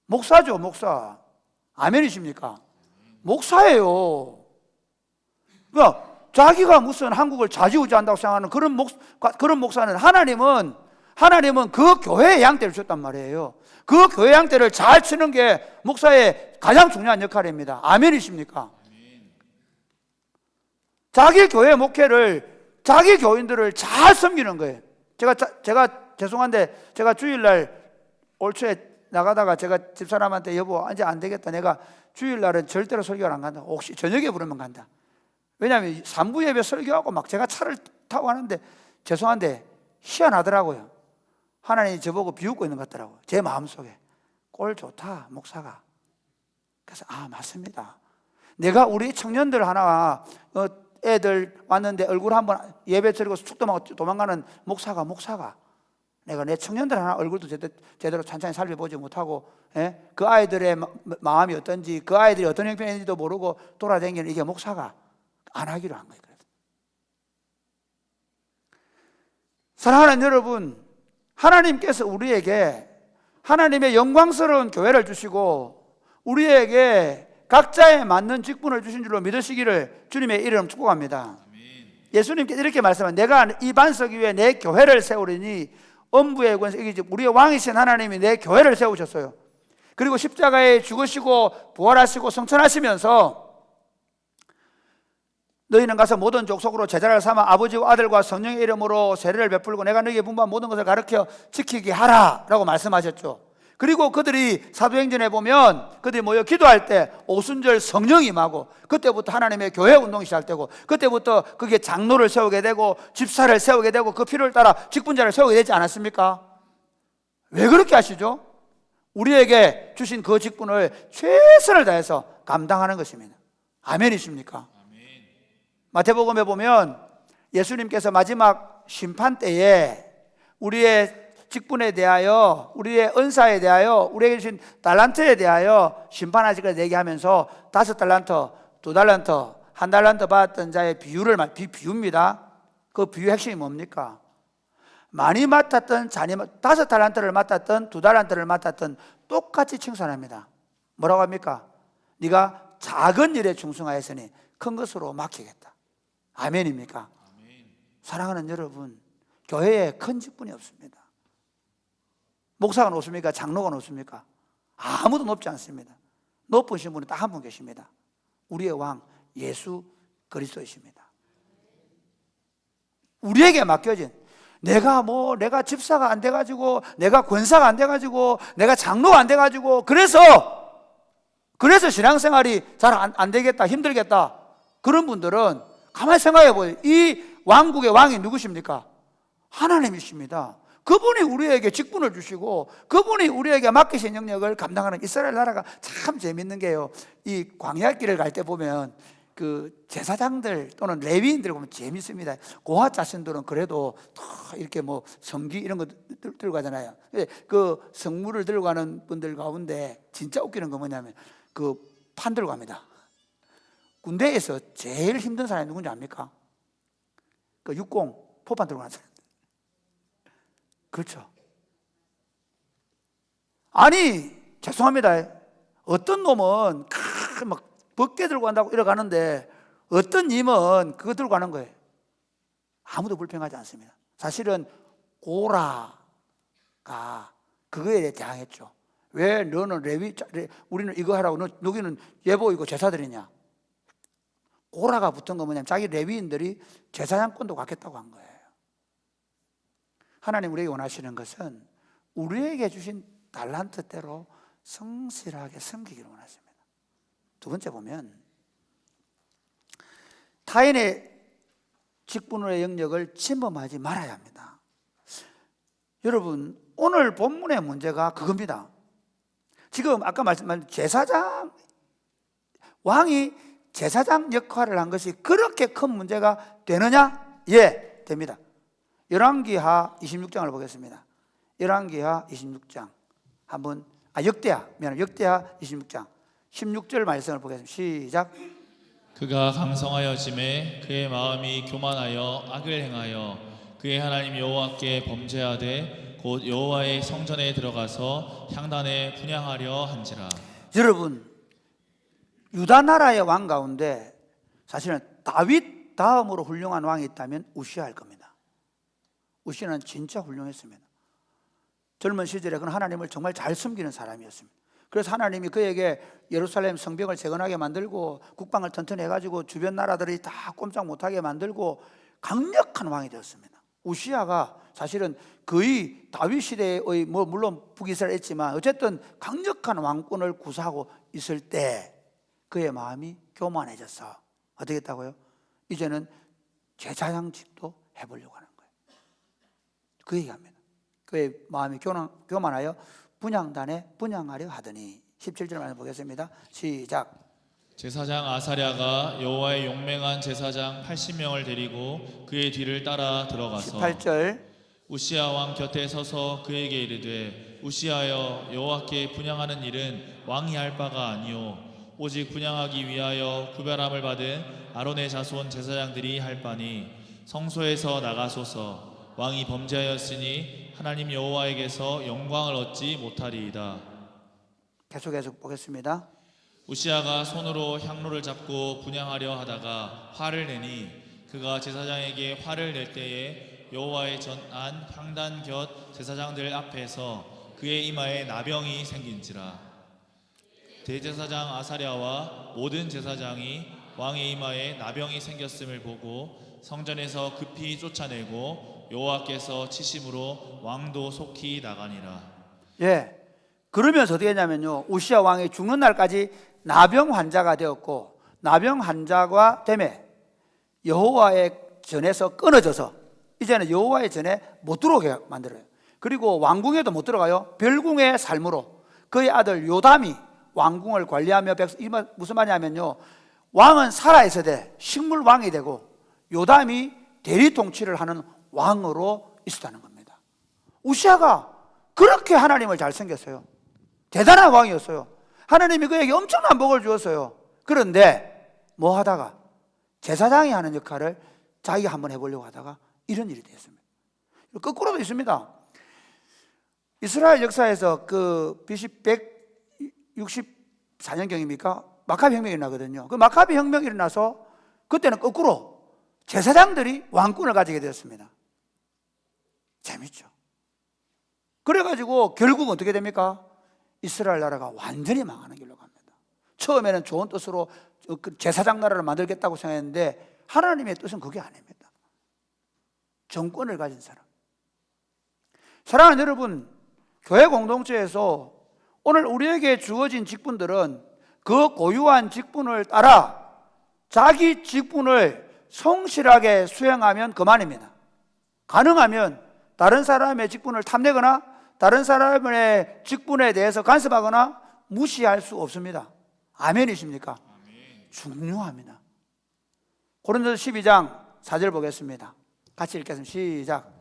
목사죠, 목사. 아멘이십니까? 목사예요. 그러니까 자기가 무슨 한국을 좌지우지한다고 생각하는 그런 목사는 하나님은 그 교회의 양떼를 줬단 말이에요. 그 교회 양떼를 잘 치는 게 목사의 가장 중요한 역할입니다. 아멘이십니까? 자기 교회 목회를, 자기 교인들을 잘 섬기는 거예요. 제가 죄송한데 제가 주일날 올 초에 나가다가 제가 집사람한테 여보 이제 안 되겠다. 내가 주일날은 절대로 설교를 안 간다. 혹시 저녁에 부르면 간다. 왜냐하면 3부 예배 설교하고 막 제가 차를 타고 가는데 죄송한데 희한하더라고요. 하나님이 저보고 비웃고 있는 것 같더라고요. 제 마음속에. 꼴 좋다 목사가. 그래서 맞습니다. 내가 우리 청년들 하나 애들 왔는데 얼굴 한번 예배 드리고 쑥 도망가는 목사가 내가 내 청년들 하나 얼굴도 제대로 찬찬히 살펴보지 못하고 그 아이들의 마음이 어떤지 그 아이들이 어떤 형편인지도 모르고 돌아다니는 이게 목사가 안 하기로 한 거예요. 사랑하는 여러분, 하나님께서 우리에게 하나님의 영광스러운 교회를 주시고 우리에게 각자에 맞는 직분을 주신 줄로 믿으시기를 주님의 이름 축복합니다. 예수님께서 이렇게 말씀하셨습니다. 내가 이 반석 위에 내 교회를 세우리니 엄부의 권세, 우리의 왕이신 하나님이 내 교회를 세우셨어요. 그리고 십자가에 죽으시고 부활하시고 성천하시면서 너희는 가서 모든 족속으로 제자를 삼아 아버지와 아들과 성령의 이름으로 세례를 베풀고 내가 너희에게 분부한 모든 것을 가르쳐 지키게 하라 라고 말씀하셨죠. 그리고 그들이 사도행전에 보면 그들이 모여 기도할 때 오순절 성령이 임하고 그때부터 하나님의 교회 운동이 시작되고 그때부터 그게 장로를 세우게 되고 집사를 세우게 되고 그 필요를 따라 직분자를 세우게 되지 않았습니까? 왜 그렇게 하시죠? 우리에게 주신 그 직분을 최선을 다해서 감당하는 것입니다. 아멘이십니까? 마태복음에 보면 예수님께서 마지막 심판 때에 우리의 직분에 대하여 우리의 은사에 대하여 우리에게 주신 달란트에 대하여 심판하시기를 얘기하면서 5달란트, 2달란트, 1달란트 받았던 자의 비유입니다. 그 비유의 핵심이 뭡니까? 많이 맡았던 5달란트를 맡았던 2달란트를 맡았던 똑같이 칭찬합니다. 뭐라고 합니까? 네가 작은 일에 충성하였으니 큰 것으로 맡기겠다. 아멘입니까? 사랑하는 여러분, 교회에 큰 직분이 없습니다. 목사가 높습니까? 장로가 높습니까? 아무도 높지 않습니다. 높으신 분은 딱 한 분 계십니다. 우리의 왕 예수 그리스도이십니다. 우리에게 맡겨진, 내가 집사가 안 돼가지고, 내가 권사가 안 돼가지고, 내가 장로가 안 돼가지고, 그래서 신앙생활이 잘 안 되겠다, 힘들겠다. 그런 분들은 가만히 생각해 보세요. 이 왕국의 왕이 누구십니까? 하나님이십니다. 그분이 우리에게 직분을 주시고, 그분이 우리에게 맡기신 영역을 감당하는 이스라엘 나라가 참 재밌는 게요. 이 광야길을 갈 때 보면 그 제사장들 또는 레위인들 보면 재밌습니다. 고아 자신들은 그래도 이렇게 뭐 성기 이런 거 들고 가잖아요. 그 성물을 들고 가는 분들 가운데 진짜 웃기는 거 뭐냐면 그 판 들고 갑니다. 군대에서 제일 힘든 사람이 누군지 압니까? 그 육공 포판 들고 가는 사람. 그렇죠. 아니, 죄송합니다. 어떤 놈은 막 벗게 들고 간다고 이러가는데 어떤 님은 그거 들고 가는 거예요. 아무도 불평하지 않습니다. 사실은 고라가 그거에 대항했죠. 왜 너는 우리는 이거 하라고 너기는 예보이고 제사드리냐? 고라가 붙은 거 뭐냐면 자기 레위인들이 제사장권도 갖겠다고 한 거예요. 하나님 우리에게 원하시는 것은 우리에게 주신 달란트대로 성실하게 섬기기를 원하십니다. 두 번째 보면 타인의 직분의 영역을 침범하지 말아야 합니다. 여러분, 오늘 본문의 문제가 그겁니다. 지금 아까 말씀하신 제사장, 왕이 제사장 역할을 한 것이 그렇게 큰 문제가 되느냐? 예, 됩니다. 열왕기하 26장을 보겠습니다. 열왕기하 26장 한번 역대하 26장 16절 말씀을 보겠습니다. 시작. 그가 강성하여짐에 그의 마음이 교만하여 악을 행하여 그의 하나님 여호와께 범죄하되 곧 여호와의 성전에 들어가서 향단에 분향하려 한지라. 여러분, 유다 나라의 왕 가운데 사실은 다윗 다음으로 훌륭한 왕이 있다면 우시아일 겁니다. 우시아는 진짜 훌륭했습니다. 젊은 시절에 그는 하나님을 정말 잘 섬기는 사람이었습니다. 그래서 하나님이 그에게 예루살렘 성벽을 재건하게 만들고 국방을 튼튼히 해가지고 주변 나라들이 다 꼼짝 못하게 만들고 강력한 왕이 되었습니다. 우시아가 사실은 거의 다윗 시대의 물론 북이스라엘 있지만 어쨌든 강력한 왕권을 구사하고 있을 때 그의 마음이 교만해져서 어떻게 했다고요? 이제는 제사장직도 해보려고 하는 거예요. 그 얘기합니다. 그의 마음이 교만하여 분향단에 분향하려 하더니 17절 말씀 보겠습니다. 시작. 제사장 아사랴가 여호와의 용맹한 제사장 80명을 데리고 그의 뒤를 따라 들어가서 18절. 우시아 왕 곁에 서서 그에게 이르되 우시아여 여호와께 분향하는 일은 왕이 할 바가 아니요 오직 분향하기 위하여 구별함을 받은 아론의 자손 제사장들이 할 바니 성소에서 나가소서. 왕이 범죄하였으니 하나님 여호와에게서 영광을 얻지 못하리이다. 계속 보겠습니다. 우시아가 손으로 향로를 잡고 분향하려 하다가 화를 내니 그가 제사장에게 화를 낼 때에 여호와의 전안 향단 곁 제사장들 앞에서 그의 이마에 나병이 생긴지라. 대제사장 아사랴와 모든 제사장이 왕의 이마에 나병이 생겼음을 보고 성전에서 급히 쫓아내고 여호와께서 치심으로 왕도 속히 나가니라. 예. 그러면서 어떻게 했냐면요, 우시아 왕이 죽는 날까지 나병 환자가 되었고 나병 환자가 되매 여호와의 전에서 끊어져서 이제는 여호와의 전에 못 들어오게 만들어요. 그리고 왕궁에도 못 들어가요. 별궁의 삶으로 그의 아들 요담이 왕궁을 관리하며 무슨 말이냐면요, 왕은 살아있어야 돼. 식물 왕이 되고 요담이 대리 통치를 하는 왕으로 있었다는 겁니다. 우시아가 그렇게 하나님을 잘 섬겼어요. 대단한 왕이었어요. 하나님이 그에게 엄청난 복을 주었어요. 그런데 뭐 하다가 제사장이 하는 역할을 자기가 한번 해보려고 하다가 이런 일이 되었습니다. 거꾸로도 있습니다. 이스라엘 역사에서 그 BC 164년경입니까? 마카비 혁명이 일어나거든요. 그 마카비 혁명이 일어나서 그때는 거꾸로 제사장들이 왕권을 가지게 되었습니다. 재밌죠? 그래가지고 결국 어떻게 됩니까? 이스라엘 나라가 완전히 망하는 길로 갑니다. 처음에는 좋은 뜻으로 제사장 나라를 만들겠다고 생각했는데 하나님의 뜻은 그게 아닙니다. 정권을 가진 사람. 사랑하는 여러분, 교회 공동체에서 오늘 우리에게 주어진 직분들은 그 고유한 직분을 따라 자기 직분을 성실하게 수행하면 그만입니다. 가능하면 다른 사람의 직분을 탐내거나 다른 사람의 직분에 대해서 간섭하거나 무시할 수 없습니다. 아멘이십니까? 중요합니다. 고린도서 12장 4절 보겠습니다. 같이 읽겠습니다. 시작.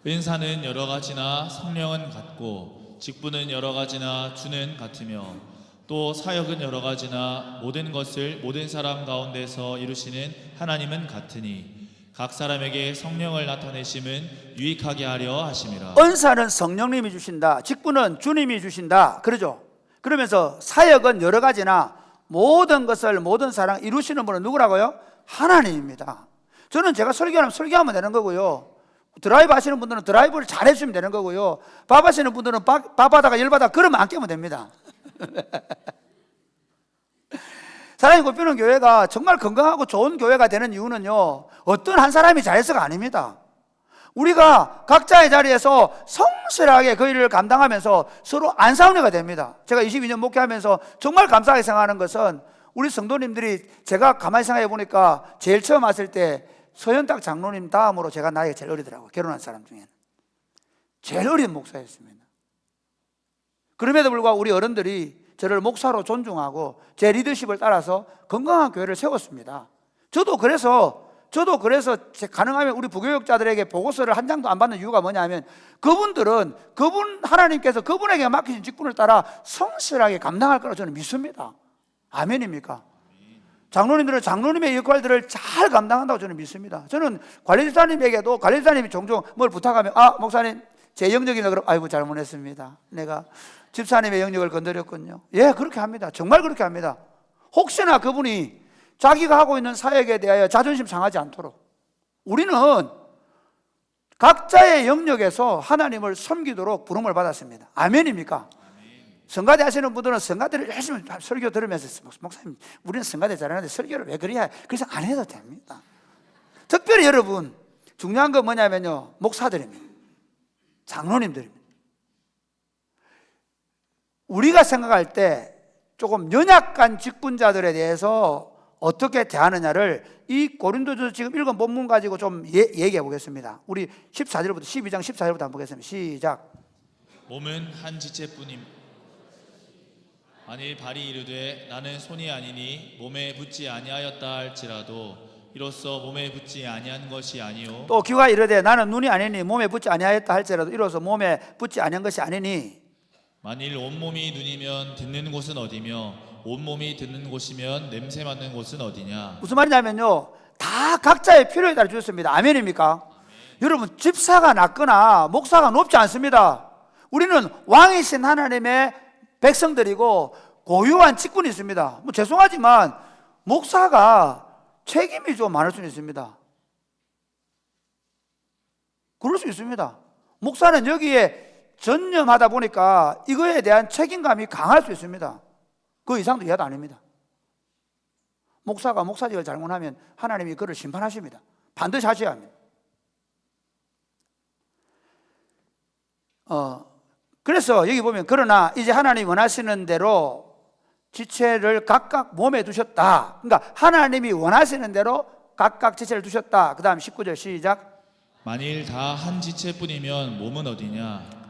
은사는 여러 가지나 성령은 같고 직분은 여러 가지나 주는 같으며 또 사역은 여러 가지나 모든 것을 모든 사람 가운데서 이루시는 하나님은 같으니 각 사람에게 성령을 나타내심은 유익하게 하려 하심이라. 은사는 성령님이 주신다. 직분은 주님이 주신다. 그러죠? 그러면서 사역은 여러 가지나 모든 것을 모든 사람 이루시는 분은 누구라고요? 하나님입니다. 저는 제가 설교하면 설교하면 되는 거고요. 드라이브 하시는 분들은 드라이브를 잘 해주시면 되는 거고요. 밥 하시는 분들은 밥하다가 열받아 그러면 안 깨면 됩니다. 사랑이 굽히는 교회가 정말 건강하고 좋은 교회가 되는 이유는요, 어떤 한 사람이 잘해서가 아닙니다. 우리가 각자의 자리에서 성실하게 그 일을 감당하면서 서로 안 싸우는 가 됩니다. 제가 22년 목회하면서 정말 감사하게 생각하는 것은 우리 성도님들이 제가 가만히 생각해 보니까 제일 처음 왔을 때 서현탁 장로님 다음으로 제가 나이가 제일 어리더라고요. 결혼한 사람 중에는 제일 어린 목사였습니다. 그럼에도 불구하고 우리 어른들이 저를 목사로 존중하고 제 리더십을 따라서 건강한 교회를 세웠습니다. 저도 그래서 가능하면 우리 부교육자들에게 보고서를 한 장도 안 받는 이유가 뭐냐면 그분들은 하나님께서 그분에게 맡기신 직분을 따라 성실하게 감당할 거라고 저는 믿습니다. 아멘입니까? 장로님들은 장로님의 역할들을 잘 감당한다고 저는 믿습니다. 저는 관리집사님에게도 관리집사님이 종종 뭘 부탁하면 목사님 제 영역이나 그럼 아이고 잘못했습니다. 내가 집사님의 영역을 건드렸군요. 예, 그렇게 합니다. 정말 그렇게 합니다. 혹시나 그분이 자기가 하고 있는 사역에 대하여 자존심 상하지 않도록 우리는 각자의 영역에서 하나님을 섬기도록 부름을 받았습니다. 아멘입니까? 성가대 하시는 분들은 성가대를 열심히 설교 들으면서 목사님 우리는 성가대 잘하는데 설교를 왜 그래야 그래서 안 해도 됩니다. 특별히 여러분 중요한 건 뭐냐면요, 목사들입니다. 장로님들입니다. 우리가 생각할 때 조금 연약한 직분자들에 대해서 어떻게 대하느냐를 이 고린도서 지금 읽은 본문 가지고 좀 얘기해 보겠습니다. 우리 14절부터 12장 14절부터 한번 보겠습니다. 시작. 몸은 한 지체뿐임. 만일 발이 이르되 나는 손이 아니니 몸에 붙지 아니하였다 할지라도 이로써 몸에 붙지 아니한 것이 아니요. 또 귀가 이르되 나는 눈이 아니니 몸에 붙지 아니하였다 할지라도 이로써 몸에 붙지 아니한 것이 아니니 만일 온몸이 눈이면 듣는 곳은 어디며 온몸이 듣는 곳이면 냄새 맡는 곳은 어디냐. 무슨 말이냐면요, 다 각자의 필요에 따라 주셨습니다. 아멘입니까? 여러분 집사가 낮거나 목사가 높지 않습니다. 우리는 왕이신 하나님의 백성들이고 고유한 직분이 있습니다. 뭐 죄송하지만 목사가 책임이 좀 많을 수 있습니다. 그럴 수 있습니다. 목사는 여기에 전념하다 보니까 이거에 대한 책임감이 강할 수 있습니다. 그 이상도 이하도 아닙니다. 목사가 목사직을 잘못하면 하나님이 그를 심판하십니다. 반드시 하셔야 합니다. 그래서 여기 보면 그러나 이제 하나님이 원하시는 대로 지체를 각각 몸에 두셨다. 그러니까 하나님이 원하시는 대로 각각 지체를 두셨다. 그 다음 19절 시작. 만일 다 한 지체뿐이면 몸은 어디냐.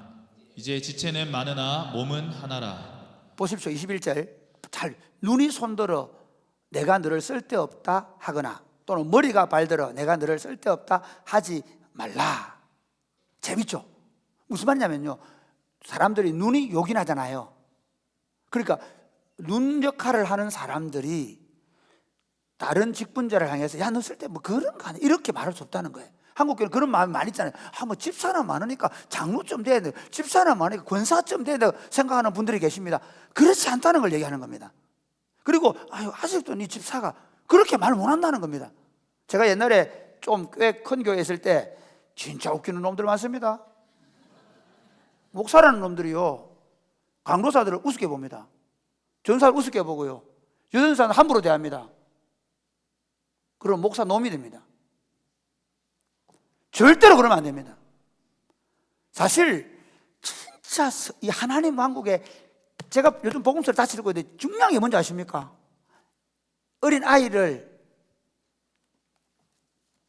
이제 지체는 많으나 몸은 하나라. 보십시오. 21절 잘 눈이 손들어 내가 너를 쓸데없다 하거나 또는 머리가 발들어 내가 너를 쓸데없다 하지 말라. 재밌죠? 무슨 말이냐면요, 사람들이 눈이 요긴하잖아요. 그러니까 눈 역할을 하는 사람들이 다른 직분자를 향해서 야 너 쓸데 뭐 그런 거 아니야 이렇게 말할 수 없다는 거예요. 한국 교회는 그런 마음이 많이 있잖아요. 뭐 집사나 많으니까 장로 좀 돼야 돼, 집사나 많으니까 권사 좀 돼야 돼 생각하는 분들이 계십니다. 그렇지 않다는 걸 얘기하는 겁니다. 그리고 아직도 네 집사가 그렇게 말 못한다는 겁니다. 제가 옛날에 좀 꽤 큰 교회 있을 때 진짜 웃기는 놈들 많습니다. 목사라는 놈들이요, 강도사들을 우습게 봅니다. 전사를 우습게 보고요, 여전사는 함부로 대합니다. 그럼 목사 놈이 됩니다. 절대로 그러면 안 됩니다. 사실 진짜 이 하나님 왕국에, 제가 요즘 복음서를 다시 읽고 있는데 중요한 게 뭔지 아십니까? 어린 아이를,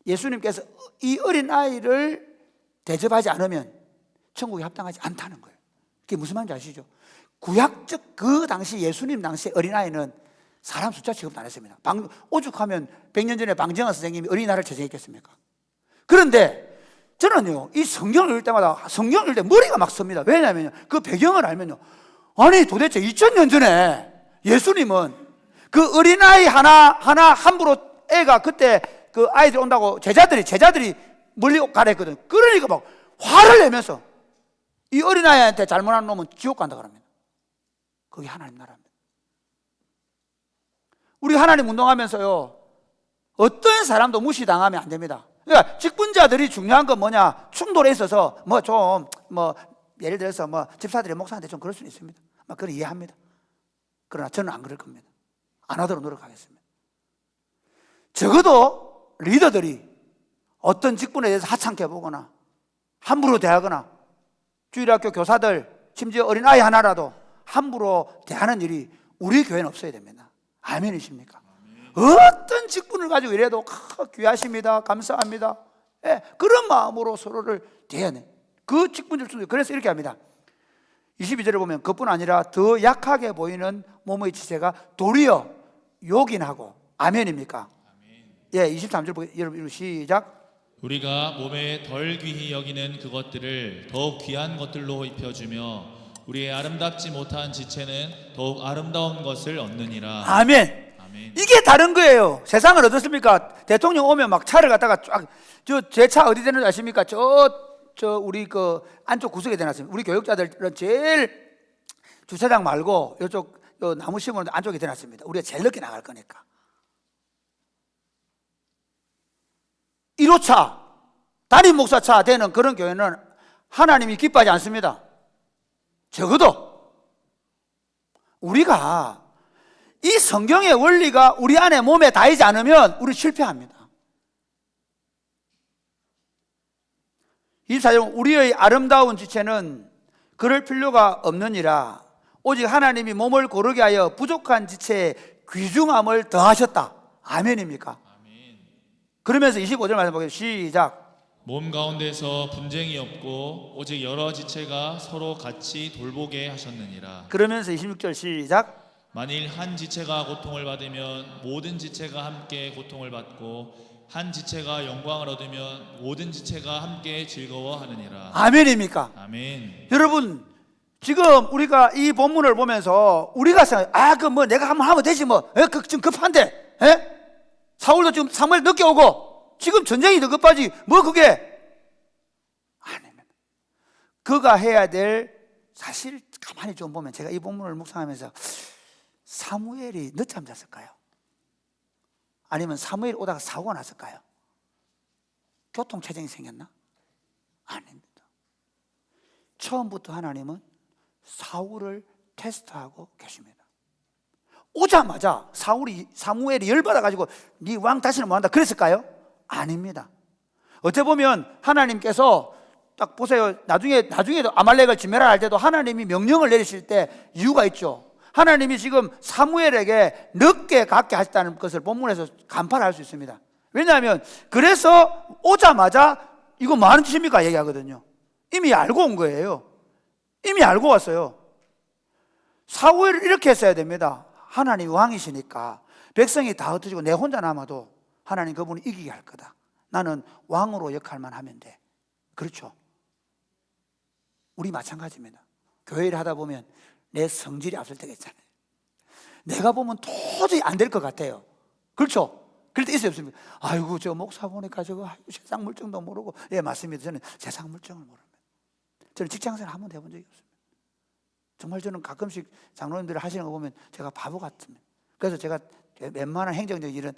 예수님께서 이 어린 아이를 대접하지 않으면 천국에 합당하지 않다는 거예요. 그게 무슨 말인지 아시죠? 구약적 그 당시, 예수님 당시 어린아이는 사람 숫자 취급도 안 했습니다. 오죽하면 100년 전에 방정환 선생님이 어린아이를 채생했겠습니까? 그런데 저는요, 이 성경을 읽을 때마다, 성경을 읽을 때 머리가 막 섭니다. 왜냐하면 그 배경을 알면요, 아니 도대체 2000년 전에 예수님은 그 어린아이 하나 함부로, 애가 그때 그 아이들 온다고 제자들이 멀리 가라 했거든. 그러니까 막 화를 내면서 이 어린아이한테 잘못한 놈은 지옥 간다 그럽니다. 그게 하나님 나라입니다. 우리 하나님 운동하면서요, 어떤 사람도 무시당하면 안 됩니다. 그러니까 직분자들이 중요한 건 뭐냐, 충돌에 있어서 예를 들어서 집사들이 목사한테 좀 그럴 수는 있습니다. 그걸 이해합니다. 그러나 저는 안 그럴 겁니다. 안 하도록 노력하겠습니다. 적어도 리더들이 어떤 직분에 대해서 하찮게 보거나 함부로 대하거나, 주일학교 교사들, 심지어 어린아이 하나라도 함부로 대하는 일이 우리 교회는 없어야 됩니다. 아멘이십니까? 어떤 직분을 가지고 이래도 귀하십니다, 감사합니다, 그런 마음으로 서로를 대해야 돼. 그 직분을 주는, 그래서 이렇게 합니다. 22절에 보면 그뿐 아니라 더 약하게 보이는 몸의 지체가 도리어 요긴하고, 아멘입니까? 예, 23절 보세요. 여러분 시작. 우리가 몸에 덜 귀히 여기는 그것들을 더욱 귀한 것들로 입혀주며 우리의 아름답지 못한 지체는 더욱 아름다운 것을 얻느니라. 아멘. 아멘. 이게 다른 거예요. 세상은 어떻습니까? 대통령 오면 막 차를 갖다가 쫙, 제 차 어디 되는지 아십니까? 우리 그 안쪽 구석에 대놨습니다. 우리 교육자들은 제일 주차장 말고 이쪽 나무 심으는 안쪽에 대놨습니다. 우리가 제일 늦게 나갈 거니까. 1호차 담임 목사차 되는 그런 교회는 하나님이 기뻐하지 않습니다. 적어도 우리가 이 성경의 원리가 우리 안에 몸에 닿이지 않으면 우리 실패합니다. 24절, 우리의 아름다운 지체는 그럴 필요가 없느니라. 오직 하나님이 몸을 고르게 하여 부족한 지체에 귀중함을 더하셨다. 아멘입니까? 아멘. 그러면서 25절 말씀 보겠습니다. 시작. 몸 가운데서 분쟁이 없고 오직 여러 지체가 서로 같이 돌보게 하셨느니라. 그러면서 26절 시작. 만일 한 지체가 고통을 받으면 모든 지체가 함께 고통을 받고 한 지체가 영광을 얻으면 모든 지체가 함께 즐거워하느니라. 아멘입니까? 아멘. 여러분, 지금 우리가 이 본문을 보면서 우리가 생각, 내가 한번 하면 되지 지금 급한데, 사울도 지금 사무엘 늦게 오고 지금 전쟁이 더 급하지 그게 아닙니다. 그가 해야 될, 사실 가만히 좀 보면 제가 이 본문을 묵상하면서 사무엘이 늦잠 잤을까요? 아니면 사무엘 오다가 사고가 났을까요? 교통체증이 생겼나? 아닙니다. 처음부터 하나님은 사울을 테스트하고 계십니다. 오자마자 사무엘이 열받아가지고 네 왕 다시는 못한다 그랬을까요? 아닙니다. 어떻게 보면 하나님께서 딱 보세요. 나중에도 아말렉을 진멸할 때도 하나님이 명령을 내리실 때 이유가 있죠. 하나님이 지금 사무엘에게 늦게 갖게 하셨다는 것을 본문에서 간파를 할 수 있습니다. 왜냐하면 그래서 오자마자 이거 뭐 하는 짓입니까? 얘기하거든요. 이미 알고 온 거예요. 이미 알고 왔어요. 사무엘을 이렇게 했어야 됩니다. 하나님이 왕이시니까 백성이 다 흩어지고 내 혼자 남아도 하나님 그분이 이기게 할 거다. 나는 왕으로 역할만 하면 돼. 그렇죠. 우리 마찬가지입니다. 교회 일을 하다 보면 내 성질이 앞설 때가 있잖아요. 내가 보면 도저히 안 될 것 같아요. 그렇죠? 그럴 때 있어요, 없습니까? 아이고, 저 목사 보니까 세상 물정도 모르고. 예, 맞습니다. 저는 세상 물정을 모릅니다. 저는 직장생활 한 번도 해본 적이 없습니다. 정말 저는 가끔씩 장로님들 하시는 거 보면 제가 바보 같습니다. 그래서 제가 웬만한 행정적 일은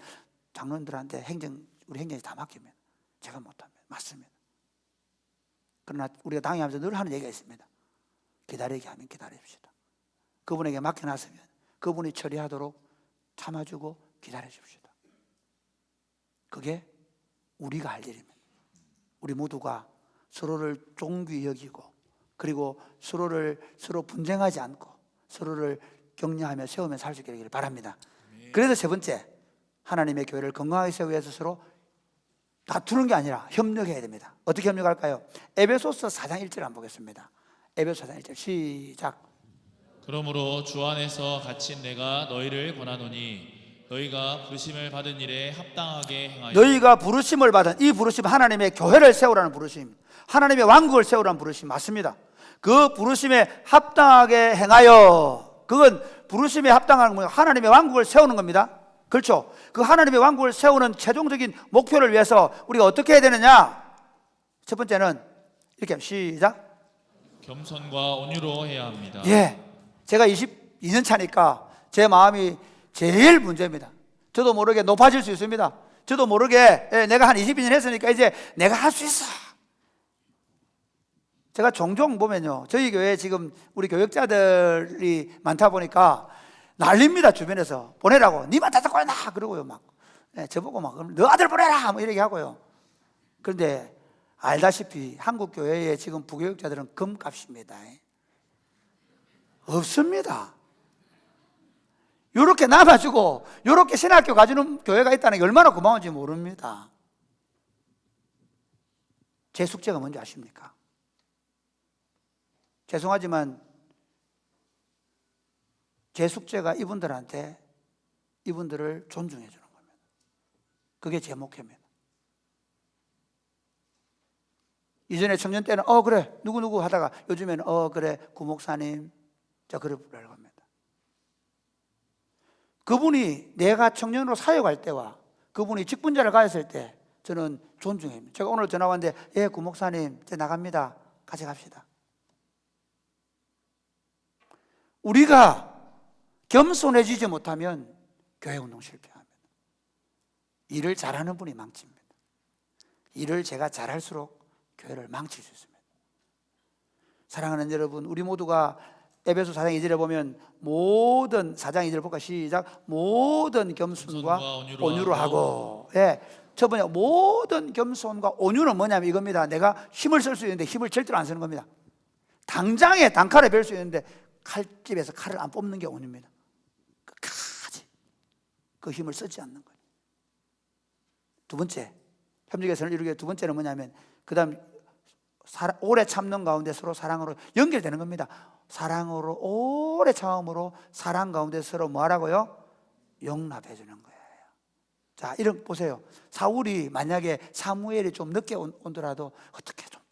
장로님들한테 우리 행정이 다 맡깁니다. 제가 못합니다. 맞습니다. 그러나 우리가 당회하면서 늘 하는 얘기가 있습니다. 기다리게 하면 기다립시다. 그분에게 맡겨놨으면 그분이 처리하도록 참아주고 기다려줍시다. 그게 우리가 할 일입니다. 우리 모두가 서로를 존귀히 여기고, 그리고 서로 분쟁하지 않고 서로를 격려하며 세우며 살 수 있게 되기를 바랍니다. 그래서 세 번째, 하나님의 교회를 건강하게 세우기 위해서 서로 다투는 게 아니라 협력해야 됩니다. 어떻게 협력할까요? 에베소서 4장 1절 한번 보겠습니다. 에베소 4장 1절 시작. 그러므로 주 안에서 갇힌 내가 너희를 권하노니 너희가 부르심을 받은 일에 합당하게 행하여. 너희가 부르심을 받은 이 부르심, 하나님의 교회를 세우라는 부르심, 하나님의 왕국을 세우라는 부르심 맞습니다. 그 부르심에 합당하게 행하여, 그건 부르심에 합당한 거예요. 하나님의 왕국을 세우는 겁니다. 그렇죠? 그 하나님의 왕국을 세우는 최종적인 목표를 위해서 우리가 어떻게 해야 되느냐? 첫 번째는 이렇게 시작. 겸손과 온유로 해야 합니다. 예, 제가 22년 차니까 제 마음이 제일 문제입니다. 저도 모르게 높아질 수 있습니다. 저도 모르게 내가 한 22년 했으니까 이제 내가 할 수 있어. 제가 종종 보면요, 저희 교회에 지금 우리 교역자들이 많다 보니까 난립니다. 주변에서 보내라고. 니만 다 갖고 나 그러고요. 막 저보고 막 너 아들 보내라 뭐 이렇게 하고요. 그런데 알다시피 한국 교회에 지금 부교역자들은 금값입니다. 없습니다. 이렇게 남아주고 이렇게 신학교 가주는 교회가 있다는 게 얼마나 고마운지 모릅니다. 제 숙제가 뭔지 아십니까? 죄송하지만 제 숙제가 이분들한테 이분들을 존중해 주는 겁니다. 그게 제 목표입니다. 이전에 청년 때는 그래 누구누구 하다가 요즘에는 그래 구목사님 자 그래 부르려고 합니다. 그분이 내가 청년으로 사역할 때와 그분이 직분자를 가졌을 때 저는 존중합니다. 제가 오늘 전화 왔는데 예 구목사님 이제 나갑니다. 같이 갑시다. 우리가 겸손해지지 못하면 교회운동 실패합니다. 일을 잘하는 분이 망칩니다. 일을 제가 잘할수록 교회를 망칠 수 있습니다. 사랑하는 여러분, 우리 모두가 에베소 4장 2절에 보면 모든 4장 2절 볼까 시작. 모든 겸손과 온유로 하고. 예, 첫 번째 모든 겸손과 온유는 뭐냐면 이겁니다. 내가 힘을 쓸 수 있는데 힘을 절대로 안 쓰는 겁니다. 당장에 단칼에 뵐 수 있는데 칼집에서 칼을 안 뽑는 게 온유입니다. 끝까지 그 힘을 쓰지 않는 거예요. 두 번째, 협력에서는 이렇게 두 번째는 뭐냐면 그 다음 오래 참는 가운데 서로 사랑으로 연결되는 겁니다. 사랑으로 오래 참음으로 사랑 가운데 서로 뭐 하라고요? 용납해 주는 거예요. 자, 이런 보세요. 사울이 만약에 사무엘이 좀 늦게 온더라도 어떻게 좀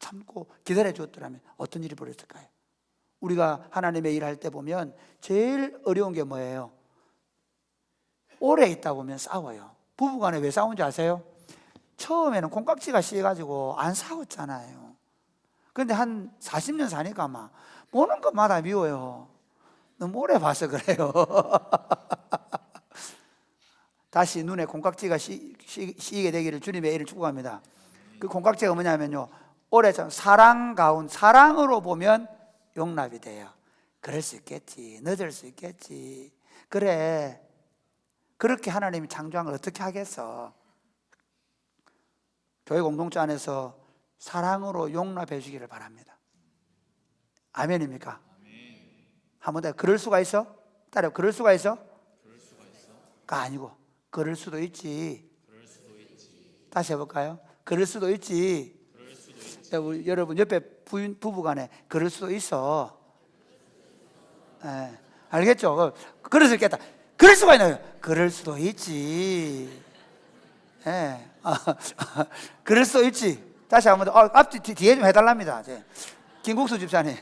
참고 기다려 주었더라면 어떤 일이 벌어졌을까요? 우리가 하나님의 일을 할 때 보면 제일 어려운 게 뭐예요? 오래 있다 보면 싸워요. 부부간에 왜 싸운지 아세요? 처음에는 콩깍지가 씌어가지고 안 싸웠잖아요. 그런데 한 40년 사니까 막 보는 것마다 미워요. 너무 오래 봐서 그래요. 다시 눈에 콩깍지가 씌이게 되기를 주님의 이름을 축복합니다. 그 콩깍지가 뭐냐면요, 오래 참 사랑으로 보면 용납이 돼요. 그럴 수 있겠지, 늦을 수 있겠지. 그래, 그렇게 하나님이 창조한 걸 어떻게 하겠어? 교회 공동체 안에서 사랑으로 용납해 주기를 바랍니다. 아멘입니까? 한번 더 그럴 수가 있어? 따라 그럴 수가 있어? 가 아니고 그럴 수도 있지. 다시 해볼까요? 그럴 수도 있지. 여러분 옆에 부부간에 그럴 수도 있어. 알겠죠? 그럴 수 있겠다. 그럴 수가 있나요? 그럴 수도 있지. 그럴 수도 있지. 다시 한번 더. 앞뒤 뒤에 좀 해달랍니다. 김국수 집사님.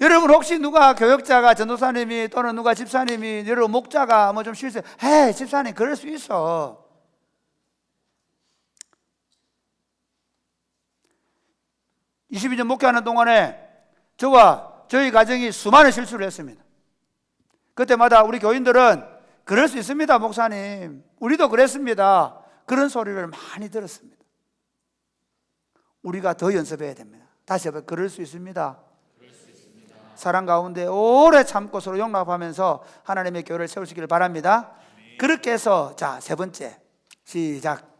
여러분 혹시 누가 교역자가 전도사님이 또는 누가 집사님이 여러분 목자가 뭐 좀 실수 집사님 그럴 수 있어. (22년) 목회하는 동안에 저와 저희 가정이 수많은 실수를 했습니다. 그때마다 우리 교인들은 그럴 수 있습니다, 목사님. 우리도 그랬습니다. 그런 소리를 많이 들었습니다. 우리가 더 연습해야 됩니다. 다시 한번 그럴 수 있습니다. 사랑 가운데 오래 참고 서로 용납하면서 하나님의 교회를 세우시기를 바랍니다. 그렇게 해서 자, 세 번째 시작.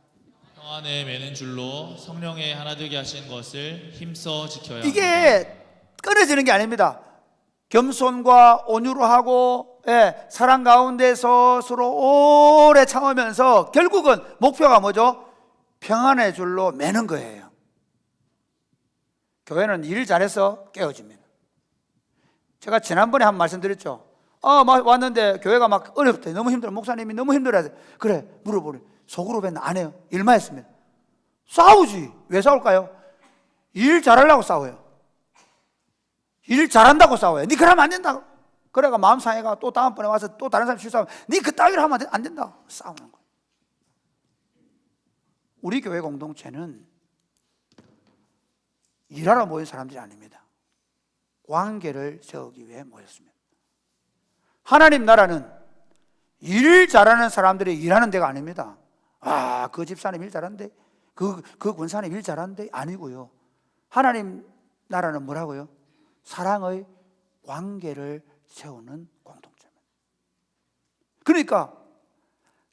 형 안에 매는 줄로 성령의 하나 되게 하신 것을 힘써 지켜야 합니다. 이게 끊어지는 게 아닙니다. 겸손과 온유로 하고 사랑 가운데서 서로 오래 참으면서 결국은 목표가 뭐죠? 평안의 줄로 매는 거예요. 교회는 일 잘해서 깨어집니다. 제가 지난번에 한 말씀 드렸죠. 왔는데 교회가 막 어렵대. 너무 힘들어. 목사님이 너무 힘들어하세요. 그래, 물어보래. 속으로 뱉나? 안 해요. 일만 했습니다. 싸우지. 왜 싸울까요? 일 잘하려고 싸워요. 일 잘한다고 싸워요. 니 그러면 안 된다. 그래가 마음 상해가 또 다음번에 와서 또 다른 사람 실수하면 니 그따위로 하면 안 된다. 싸우는 거예요. 우리 교회 공동체는 일하러 모인 사람들이 아닙니다. 관계를 세우기 위해 모였습니다. 하나님 나라는 일 잘하는 사람들이 일하는 데가 아닙니다. 그 집사님 일 잘하는데 그 권사님 일 잘하는데 아니고요. 하나님 나라는 뭐라고요? 사랑의 관계를 세우는 공동체입니다. 그러니까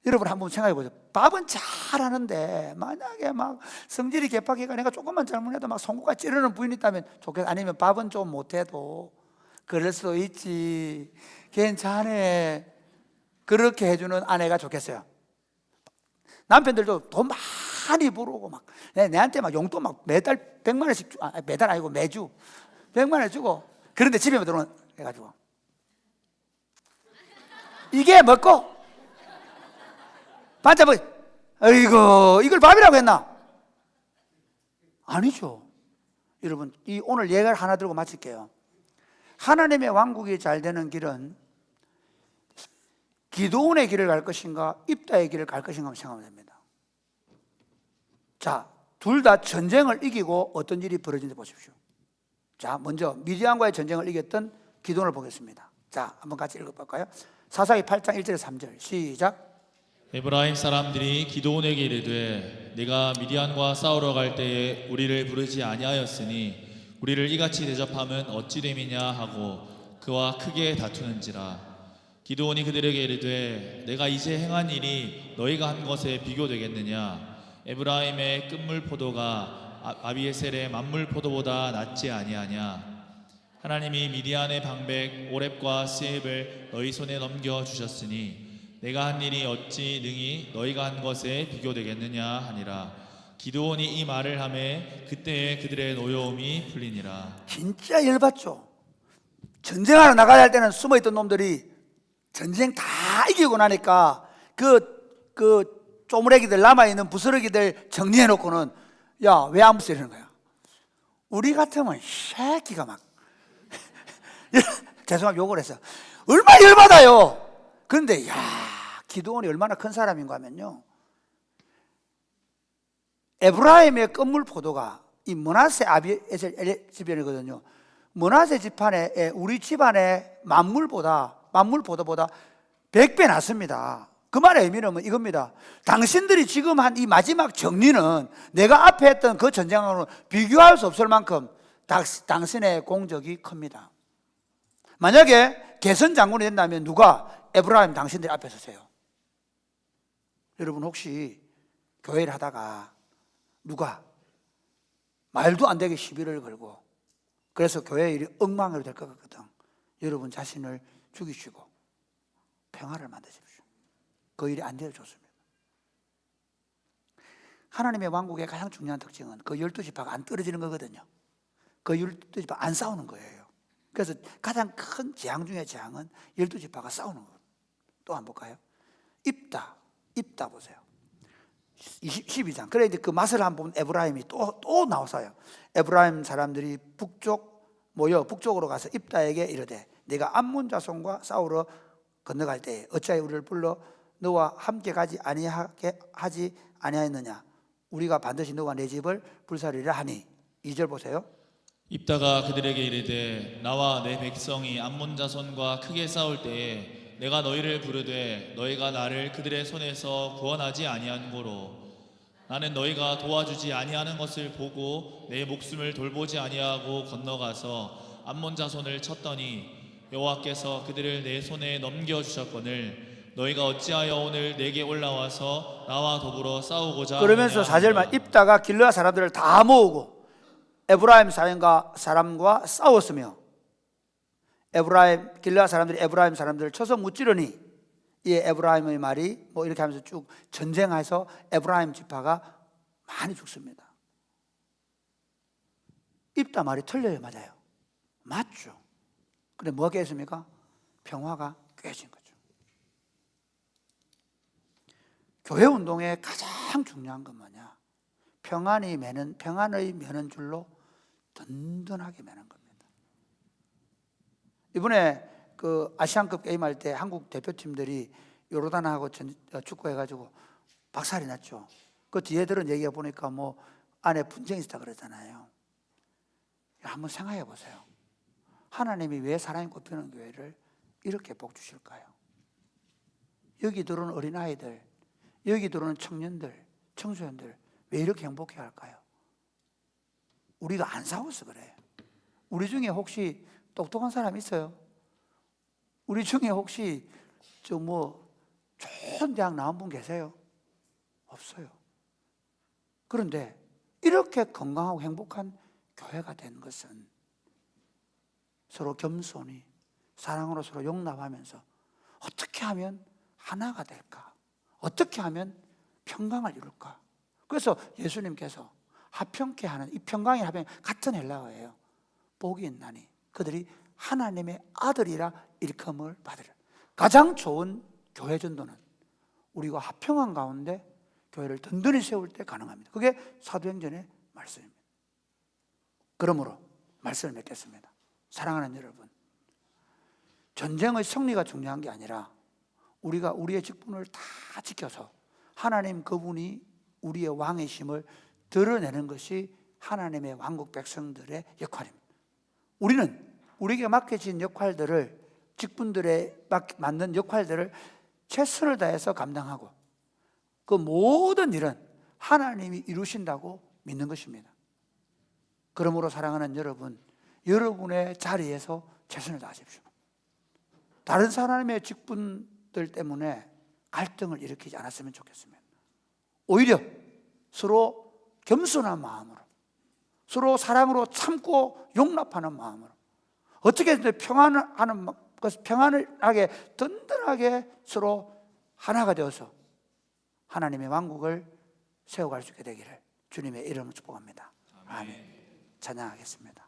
여러분 한번 생각해 보세요. 밥은 잘하는데 만약에 막 성질이 개팍해가 내가 조금만 잘못해도 막 손꼽아 찌르는 부인이 있다면 좋겠어. 아니면 밥은 좀 못해도 그럴 수도 있지, 괜찮아, 그렇게 해주는 아내가 좋겠어요. 남편들도 돈 많이 벌고 막 내한테 막 용돈 막 매달 100만 원씩 매달 아니고 매주 100만 원 주고, 그런데 집에 들어온 해가지고 이게 먹고 반찬 아이고 이걸 밥이라고 했나? 아니죠. 여러분, 오늘 예를 하나 들고 마칠게요. 하나님의 왕국이 잘 되는 길은 기도원의 길을 갈 것인가 입다의 길을 갈 것인가 생각하면 됩니다. 자, 둘 다 전쟁을 이기고 어떤 일이 벌어진지 보십시오. 자, 먼저 미디안과의 전쟁을 이겼던 기도원을 보겠습니다. 자, 한번 같이 읽어볼까요? 사사기 8장 1절에서 3절 시작. 에브라임 사람들이 기드온에게 이르되 내가 미디안과 싸우러 갈 때에 우리를 부르지 아니하였으니 우리를 이같이 대접함은 어찌 됨이냐 하고 그와 크게 다투는지라. 기드온이 그들에게 이르되 내가 이제 행한 일이 너희가 한 것에 비교되겠느냐? 에브라임의 끝물 포도가 아비에셀의 만물 포도보다 낫지 아니하냐? 하나님이 미디안의 방백 오렙과 스앱을 너희 손에 넘겨 주셨으니 내가 한 일이 어찌 능히 너희가 한 것에 비교되겠느냐 하니라. 기드온이 이 말을 하매 그때에 그들의 노여움이 풀리니라. 진짜 열받죠. 전쟁하러 나가야 할 때는 숨어있던 놈들이 전쟁 다 이기고 나니까 그 쪼무레기들, 남아있는 부스러기들 정리해놓고는 야, 왜 안 부스러는 거야? 우리 같으면 새끼가 막 죄송합니다, 욕을 했어요. 얼마나 열받아요. 그런데 기드온이 얼마나 큰 사람인가 하면요, 에브라임의 끝물 포도가 이 므낫세 아비에셀 집안이거든요. 므낫세 집안에 우리 집안의 만물 포도보다 100배 낫습니다. 그 말의 의미는 이겁니다. 당신들이 지금 한 이 마지막 정리는 내가 앞에 했던 그 전쟁하고는 비교할 수 없을 만큼 당신의 공적이 큽니다. 만약에 개선 장군이 된다면 누가? 에브라임 당신들이 앞에 서세요. 여러분, 혹시 교회를 하다가 누가 말도 안 되게 시비를 걸고 그래서 교회 일이 엉망으로 될 것 같거든. 여러분 자신을 죽이시고 평화를 만드십시오. 그 일이 안 되어 좋습니다. 하나님의 왕국의 가장 중요한 특징은 그 12지파가 안 떨어지는 거거든요. 그 12지파 안 싸우는 거예요. 그래서 가장 큰 재앙 중의 재앙은 12지파가 싸우는 거예요. 또 한번 볼까요? 입다 보세요. 12장. 그래 이제 그 맛을 한번 보면 에브라임이 또 나와서요. 에브라임 사람들이 북쪽으로 가서 입다에게 이르되 네가 암몬 자손과 싸우러 건너갈 때에 어찌하여 우리를 불러 너와 함께 가지 아니하게 하지 아니하였느냐? 우리가 반드시 너와 내 집을 불사르리라 하니. 2절 보세요. 입다가 그들에게 이르되 나와 내 백성이 암몬 자손과 크게 싸울 때에 내가 너희를 부르되 너희가 나를 그들의 손에서 구원하지 아니한 고로 나는 너희가 도와주지 아니하는 것을 보고 내 목숨을 돌보지 아니하고 건너가서 암몬 자손을 쳤더니 여호와께서 그들을 내 손에 넘겨주셨거늘 너희가 어찌하여 오늘 내게 올라와서 나와 더불어 싸우고자 그러면서 하느냐 4절만 입다가 길르앗 사람들을 다 모으고 에브라임 사람과 싸웠으며 길르앗 사람들이 에브라임 사람들을 쳐서 무찌르니 이 에브라임의 말이 뭐 이렇게 하면서 쭉 전쟁해서 에브라임 지파가 많이 죽습니다. 입다 말이 틀려요, 맞아요? 맞죠. 근데 뭐가 깨졌습니까? 평화가 깨진 거죠. 교회 운동의 가장 중요한 건 뭐냐? 평안의 매는 줄로 든든하게 매는 겁니다. 이번에 그 아시안컵 게임할 때 한국 대표팀들이 요르단하고 축구해가지고 박살이 났죠. 그 뒤에 들은 얘기가 보니까 뭐 안에 분쟁이 있다 그러잖아요. 한번 생각해 보세요. 하나님이 왜 사랑이 꼽히는 교회를 이렇게 복 주실까요? 여기 들어오는 어린아이들, 여기 들어오는 청년들, 청소년들 왜 이렇게 행복해 할까요? 우리가 안 싸워서 그래요. 우리 중에 혹시 똑똑한 사람 있어요? 우리 중에 혹시 좋은 대학 나온 분 계세요? 없어요. 그런데 이렇게 건강하고 행복한 교회가 된 것은 서로 겸손히 사랑으로 서로 용납하면서 어떻게 하면 하나가 될까? 어떻게 하면 평강을 이룰까? 그래서 예수님께서 화평케 하는 이 평강이 화평 같은 헬라어예요. 복이 있나니 그들이 하나님의 아들이라 일컬음을 받으리라. 가장 좋은 교회 전도는 우리가 화평한 가운데 교회를 든든히 세울 때 가능합니다. 그게 사도행전의 말씀입니다. 그러므로 말씀을 맺겠습니다. 사랑하는 여러분, 전쟁의 승리가 중요한 게 아니라 우리가 우리의 직분을 다 지켜서 하나님 그분이 우리의 왕이심을 드러내는 것이 하나님의 왕국 백성들의 역할입니다. 우리는 우리에게 맡겨진 역할들을, 직분들에 맞는 역할들을 최선을 다해서 감당하고 그 모든 일은 하나님이 이루신다고 믿는 것입니다. 그러므로 사랑하는 여러분, 여러분의 자리에서 최선을 다하십시오. 다른 사람의 직분들 때문에 갈등을 일으키지 않았으면 좋겠습니다. 오히려 서로 겸손한 마음으로, 서로 사랑으로 참고 용납하는 마음으로 어떻게 평안하게 든든하게 서로 하나가 되어서 하나님의 왕국을 세워갈 수 있게 되기를 주님의 이름으로 축복합니다. 아멘. 찬양하겠습니다.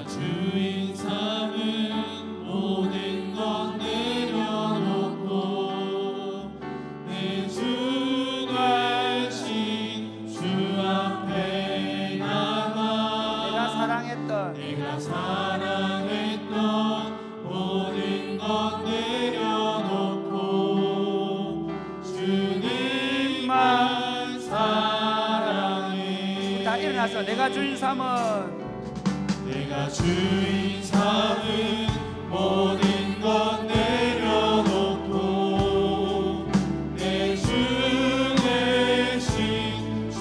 주인 삼은 모든 것 내려놓고 내 주 되신 주 앞에 나가 내가 사랑했던 모든 것 내려놓고 주님만 사랑해. 다 일어나서 내가 주인 삼은 내가 주인 삼은 모든 것 내려놓고 내 주 대신 주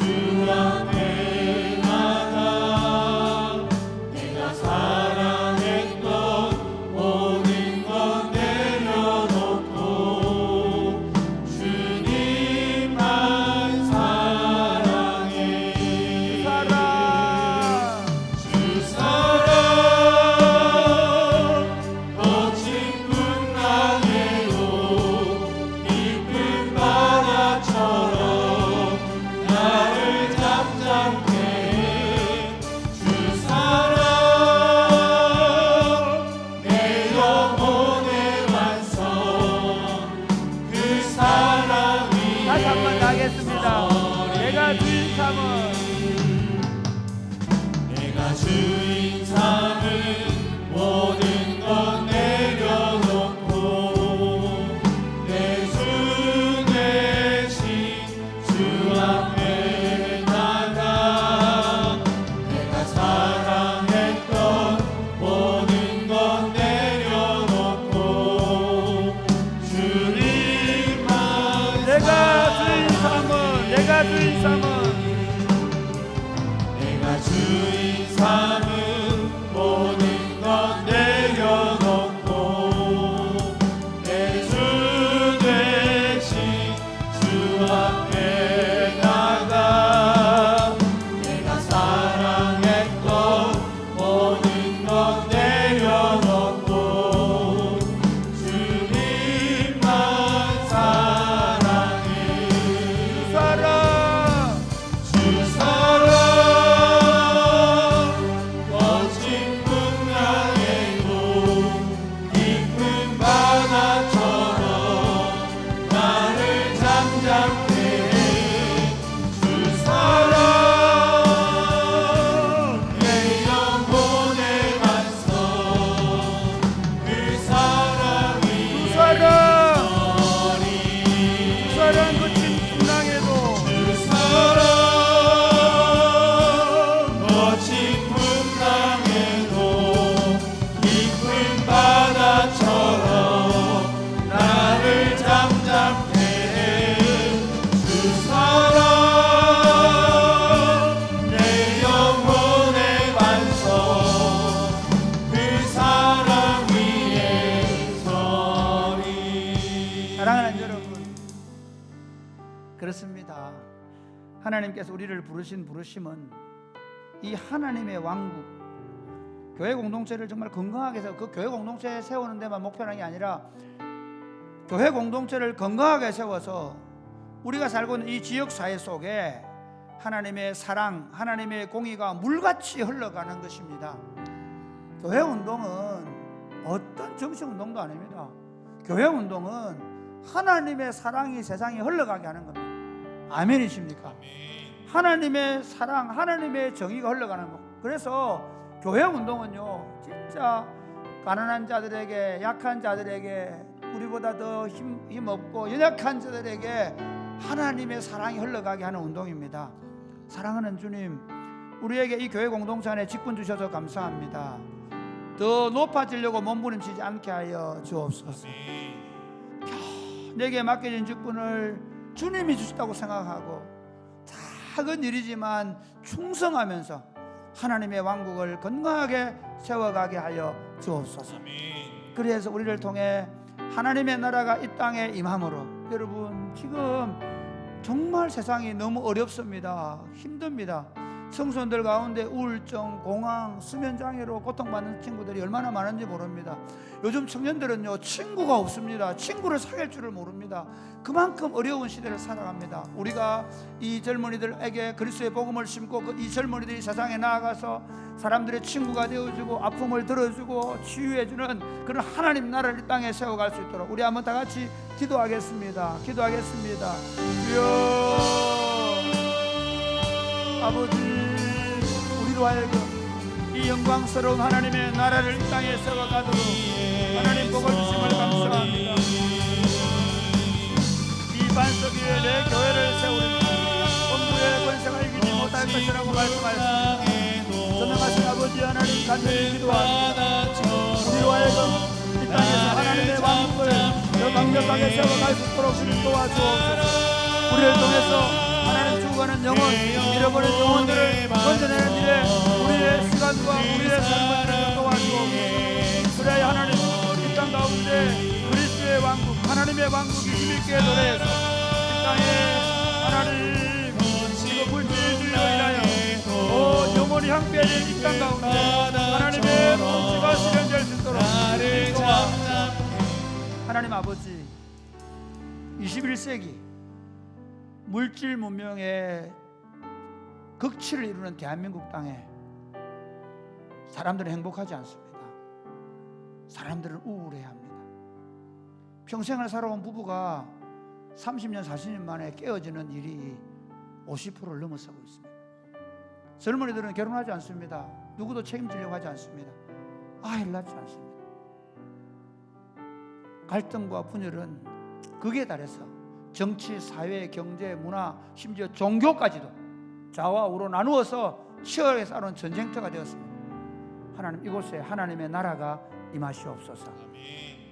앞에 나가 내가 사랑했던 모든 것 내려놓고 주님만 사랑해. 주 사랑 거친 삼은 내가 주인 삼은 모든 것 내려놓고 내 주 대신 주 앞에 나가 내가 사랑했던 모든 것 내려놓고 주님만 내가 주인 삼은 내가 주인 삼은 내가 주인 삼은 모든 것 내려놓고 내 주 대신 주 앞에 나가 내가 사랑했던 모든 것 내려놓고 주님만 사랑해 사랑 주 사랑 거친 풍랑에도 깊은 바다처럼 나를 잠잠케 주 사랑 내 영혼의 반석 그 사랑이 사랑 너리 사랑 거친 풍랑에도 그 사랑 거친 풍랑에도 깊은 바다처럼 나를 잠잠케 주 사랑 내 영혼의 반석 그 사랑 위에 서리 사랑하는 여러분, 그렇습니다. 하나님께서 우리를 부르신 부르심은 이 하나님의 왕국, 교회 공동체를 정말 건강하게 해서 그 교회 공동체 세우는 데만 목표로 하는 게 아니라 교회 공동체를 건강하게 세워서 우리가 살고 있는 이 지역 사회 속에 하나님의 사랑, 하나님의 공의가 물같이 흘러가는 것입니다. 교회 운동은 어떤 정식 운동도 아닙니다. 교회 운동은 하나님의 사랑이 세상에 흘러가게 하는 겁니다. 아멘이십니까? 하나님의 사랑, 하나님의 정의가 흘러가는 것. 그래서 교회 운동은요, 진짜 가난한 자들에게, 약한 자들에게, 우리보다 더 힘없고 연약한 자들에게 하나님의 사랑이 흘러가게 하는 운동입니다. 사랑하는 주님, 우리에게 이 교회 공동체 안에 직분 주셔서 감사합니다. 더 높아지려고 몸부림치지 않게 하여 주옵소서. 내게 맡겨진 직분을 주님이 주셨다고 생각하고 작은 일이지만 충성하면서 하나님의 왕국을 건강하게 세워가게 하여 주옵소서. 그래서 우리를 통해 하나님의 나라가 이 땅에 임함으로, 여러분 지금 정말 세상이 너무 어렵습니다. 힘듭니다. 청소년들 가운데 우울증, 공황, 수면장애로 고통받는 친구들이 얼마나 많은지 모릅니다. 요즘 청년들은요, 친구가 없습니다. 친구를 사귈 줄을 모릅니다. 그만큼 어려운 시대를 살아갑니다. 우리가 이 젊은이들에게 그리스도의 복음을 심고 이 젊은이들이 세상에 나아가서 사람들의 친구가 되어주고 아픔을 들어주고 치유해주는 그런 하나님 나라를 이 땅에 세워갈 수 있도록 우리 한번 다 같이 기도하겠습니다. 기도하겠습니다. 주여, 아버지, 우리로 하여금 이 영광스러운 하나님의 나라를 이 땅에 세워가도록 하나님 복을 주심을 감사합니다. 이 반석 위에 내 교회를 세우는 원부의 권세가 이기지 못할 것이라고 말씀하셨습니다. 전능하신 아버지 하나님, 간절히 기도합니다. 우리로 하여금 이 땅에서 하나님의 왕국을 더 강력하게 세워갈 수 있도록 주님 도와주옵소서. 우리를 통해서 하나님 주고가는 영혼, 잃어버린 영혼들을 건져내는 일에 우리의 시간과 우리의 삶을 도와주옵소서. 그래 하나님, 이 땅 가운데 그리스도의 왕국, 하나님의 왕국이 힘있게 도래해서 이 땅에 하나님 이거 물질주의로 인하여 영혼이 향배된 이 땅 가운데 하나님의 통치가 실현될 수 있도록 하나님 아버지, 21세기 물질 문명의 극치를 이루는 대한민국 땅에 사람들은 행복하지 않습니다. 사람들은 우울해합니다. 평생을 살아온 부부가 30년 40년 만에 깨어지는 일이 50%를 넘어서고 있습니다. 젊은이들은 결혼하지 않습니다. 누구도 책임지려고 하지 않습니다. 아이를 낳지 않습니다. 갈등과 분열은 극에 달해서 정치, 사회, 경제, 문화, 심지어 종교까지도 좌와 우로 나누어서 치열하게 싸우는 전쟁터가 되었습니다. 하나님, 이곳에 하나님의 나라가 임하시옵소서.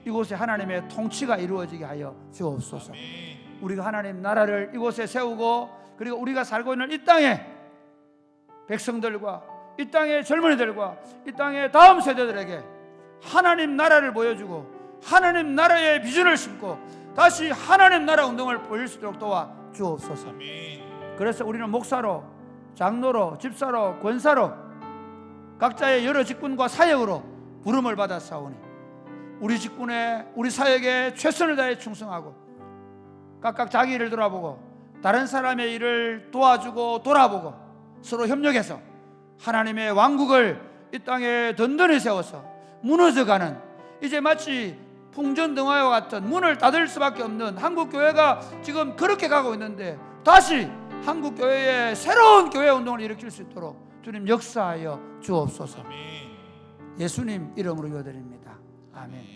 이곳에 하나님의 통치가 이루어지게 하여 주옵소서. 우리가 하나님 나라를 이곳에 세우고, 그리고 우리가 살고 있는 이 땅에 백성들과 이 땅의 젊은이들과 이 땅의 다음 세대들에게 하나님 나라를 보여주고 하나님 나라의 비전을 심고 다시 하나님 나라 운동을 보일 수 있도록 도와 주옵소서. 그래서 우리는 목사로, 장로로, 집사로, 권사로 각자의 여러 직분과 사역으로 부름을 받아 싸우니 우리 직분에, 우리 사역에 최선을 다해 충성하고 각각 자기 일을 돌아보고 다른 사람의 일을 도와주고 돌아보고 서로 협력해서 하나님의 왕국을 이 땅에 든든히 세워서 무너져가는, 이제 마치 풍전등화와 같은 문을 닫을 수밖에 없는 한국교회가 지금 그렇게 가고 있는데, 다시 한국교회의 새로운 교회 운동을 일으킬 수 있도록 주님 역사하여 주옵소서. 예수님 이름으로 기도드립니다. 아멘.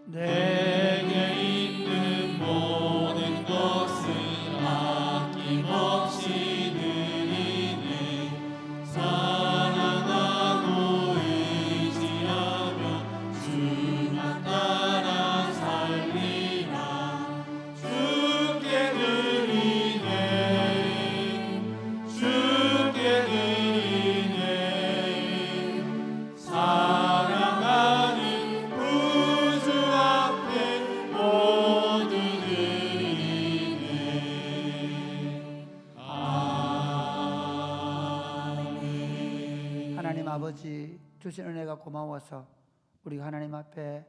내게 있는 모든 것을 아낌없이 드리네. 사랑하고 의지하며 주만 따라 살리라. 주께 드리네, 주께 드리네. 사랑하는 구주 앞에 모두 드리네. 아멘. 하나님 아버지, 주신 은혜가 고마워서 우리가 하나님 앞에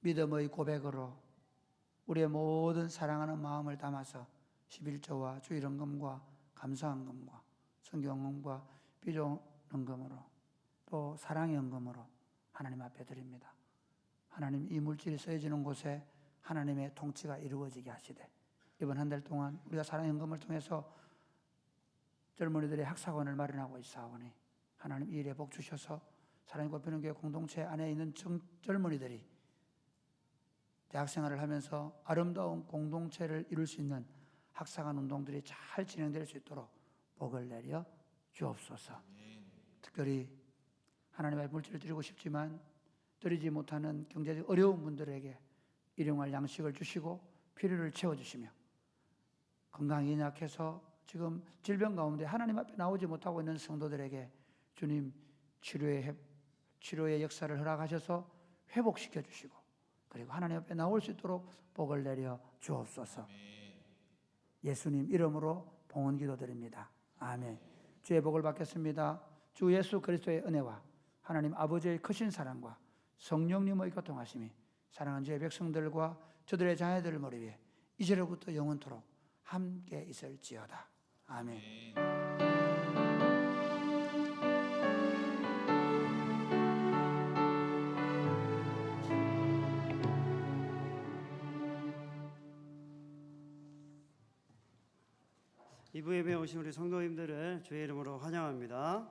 믿음의 고백으로 우리의 모든 사랑하는 마음을 담아서 11조와 주일헌금과 감사헌금과 성경헌금과 비전헌금으로 또 사랑의 헌금으로 하나님 앞에 드립니다. 하나님, 이 물질이 써지는 곳에 하나님의 통치가 이루어지게 하시되, 이번 한 달 동안 우리가 사랑의 헌금을 통해서 젊은이들의 학사관을 마련하고 있사오니 하나님 이 일에 복 주셔서 사랑의 꽃피는 교회 공동체 안에 있는 젊은이들이 대학생활을 하면서 아름다운 공동체를 이룰 수 있는 학사관 운동들이 잘 진행될 수 있도록 복을 내려 주옵소서. 특별히 하나님 앞에 물질을 드리고 싶지만 드리지 못하는 경제적 어려운 분들에게 일용할 양식을 주시고 필요를 채워주시며, 건강이 연약해서 지금 질병 가운데 하나님 앞에 나오지 못하고 있는 성도들에게 주님 치료의 역사를 허락하셔서 회복시켜 주시고, 그리고 하나님 앞에 나올 수 있도록 복을 내려 주옵소서. 예수님 이름으로 봉헌 기도드립니다. 아멘. 주의 복을 받겠습니다. 주 예수 그리스도의 은혜와 하나님 아버지의 크신 사랑과 성령님의 교통하심이 사랑하는 주의 백성들과 저들의 자녀들을 머리 위에 이제로부터 영원토록 함께 있을지어다. 아멘. 이부 예배에 오신 우리 성도님들을 주의 이름으로 환영합니다.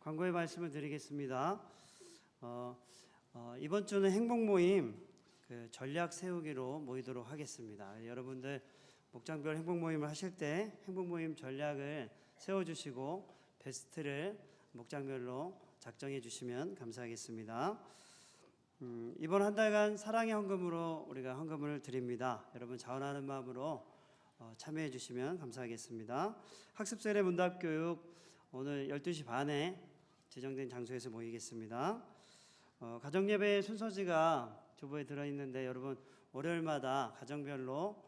광고의 말씀을 드리겠습니다. 이번 주는 행복 모임 전략 세우기로 모이도록 하겠습니다. 여러분들 목장별 행복 모임을 하실 때 행복 모임 전략을 세워주시고 베스트를 목장별로 작성해 주시면 감사하겠습니다. 이번 한 달간 사랑의 헌금으로 우리가 헌금을 드립니다. 여러분 자원하는 마음으로 참여해 주시면 감사하겠습니다. 학습세례 문답교육 오늘 12시 반에 지정된 장소에서 모이겠습니다. 가정예배 순서지가 주보에 들어있는데 여러분 월요일마다 가정별로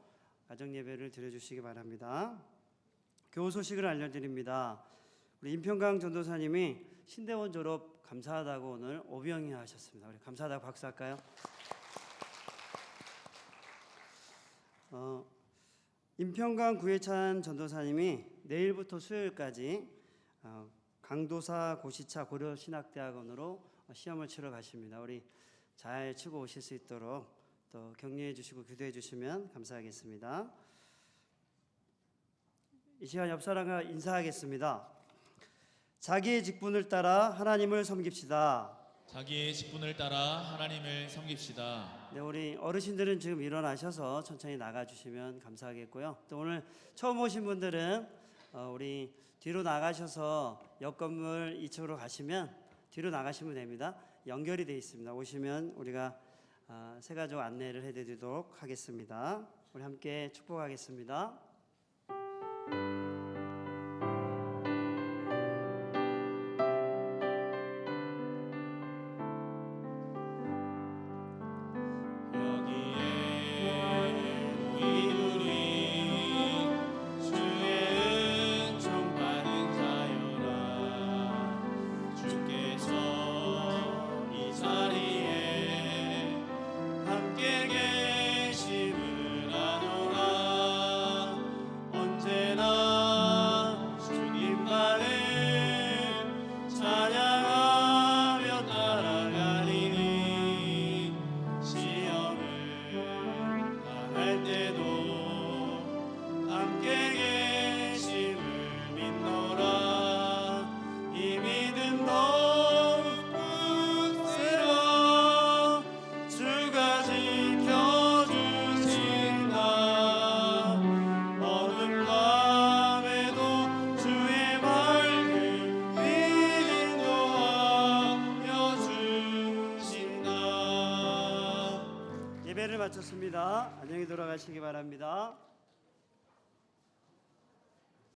가정예배를 드려주시기 바랍니다. 교우 소식을 알려드립니다. 우리 임평강 전도사님이 신대원 졸업 감사하다고 오늘 오병이 하셨습니다. 우리 감사하다고 박수할까요? 임평강 구혜찬 전도사님이 내일부터 수요일까지 강도사 고시차 고려신학대학원으로 시험을 치러 가십니다. 우리 잘 치고 오실 수 있도록 또 격려해 주시고 기도해 주시면 감사하겠습니다. 이 시간 옆 사람과 인사하겠습니다. 자기의 직분을 따라 하나님을 섬깁시다. 자기의 직분을 따라 하나님을 섬깁시다. 네, 우리 어르신들은 지금 일어나셔서 천천히 나가 주시면 감사하겠고요. 또 오늘 처음 오신 분들은 우리 뒤로 나가셔서 옆 건물 2층으로 가시면 뒤로 나가시면 됩니다. 연결이 되어 있습니다. 오시면 우리가 새 가족 안내를 해드리도록 하겠습니다. 우리 함께 축복하겠습니다. 예배를 마쳤습니다. 안녕히 돌아가시기 바랍니다.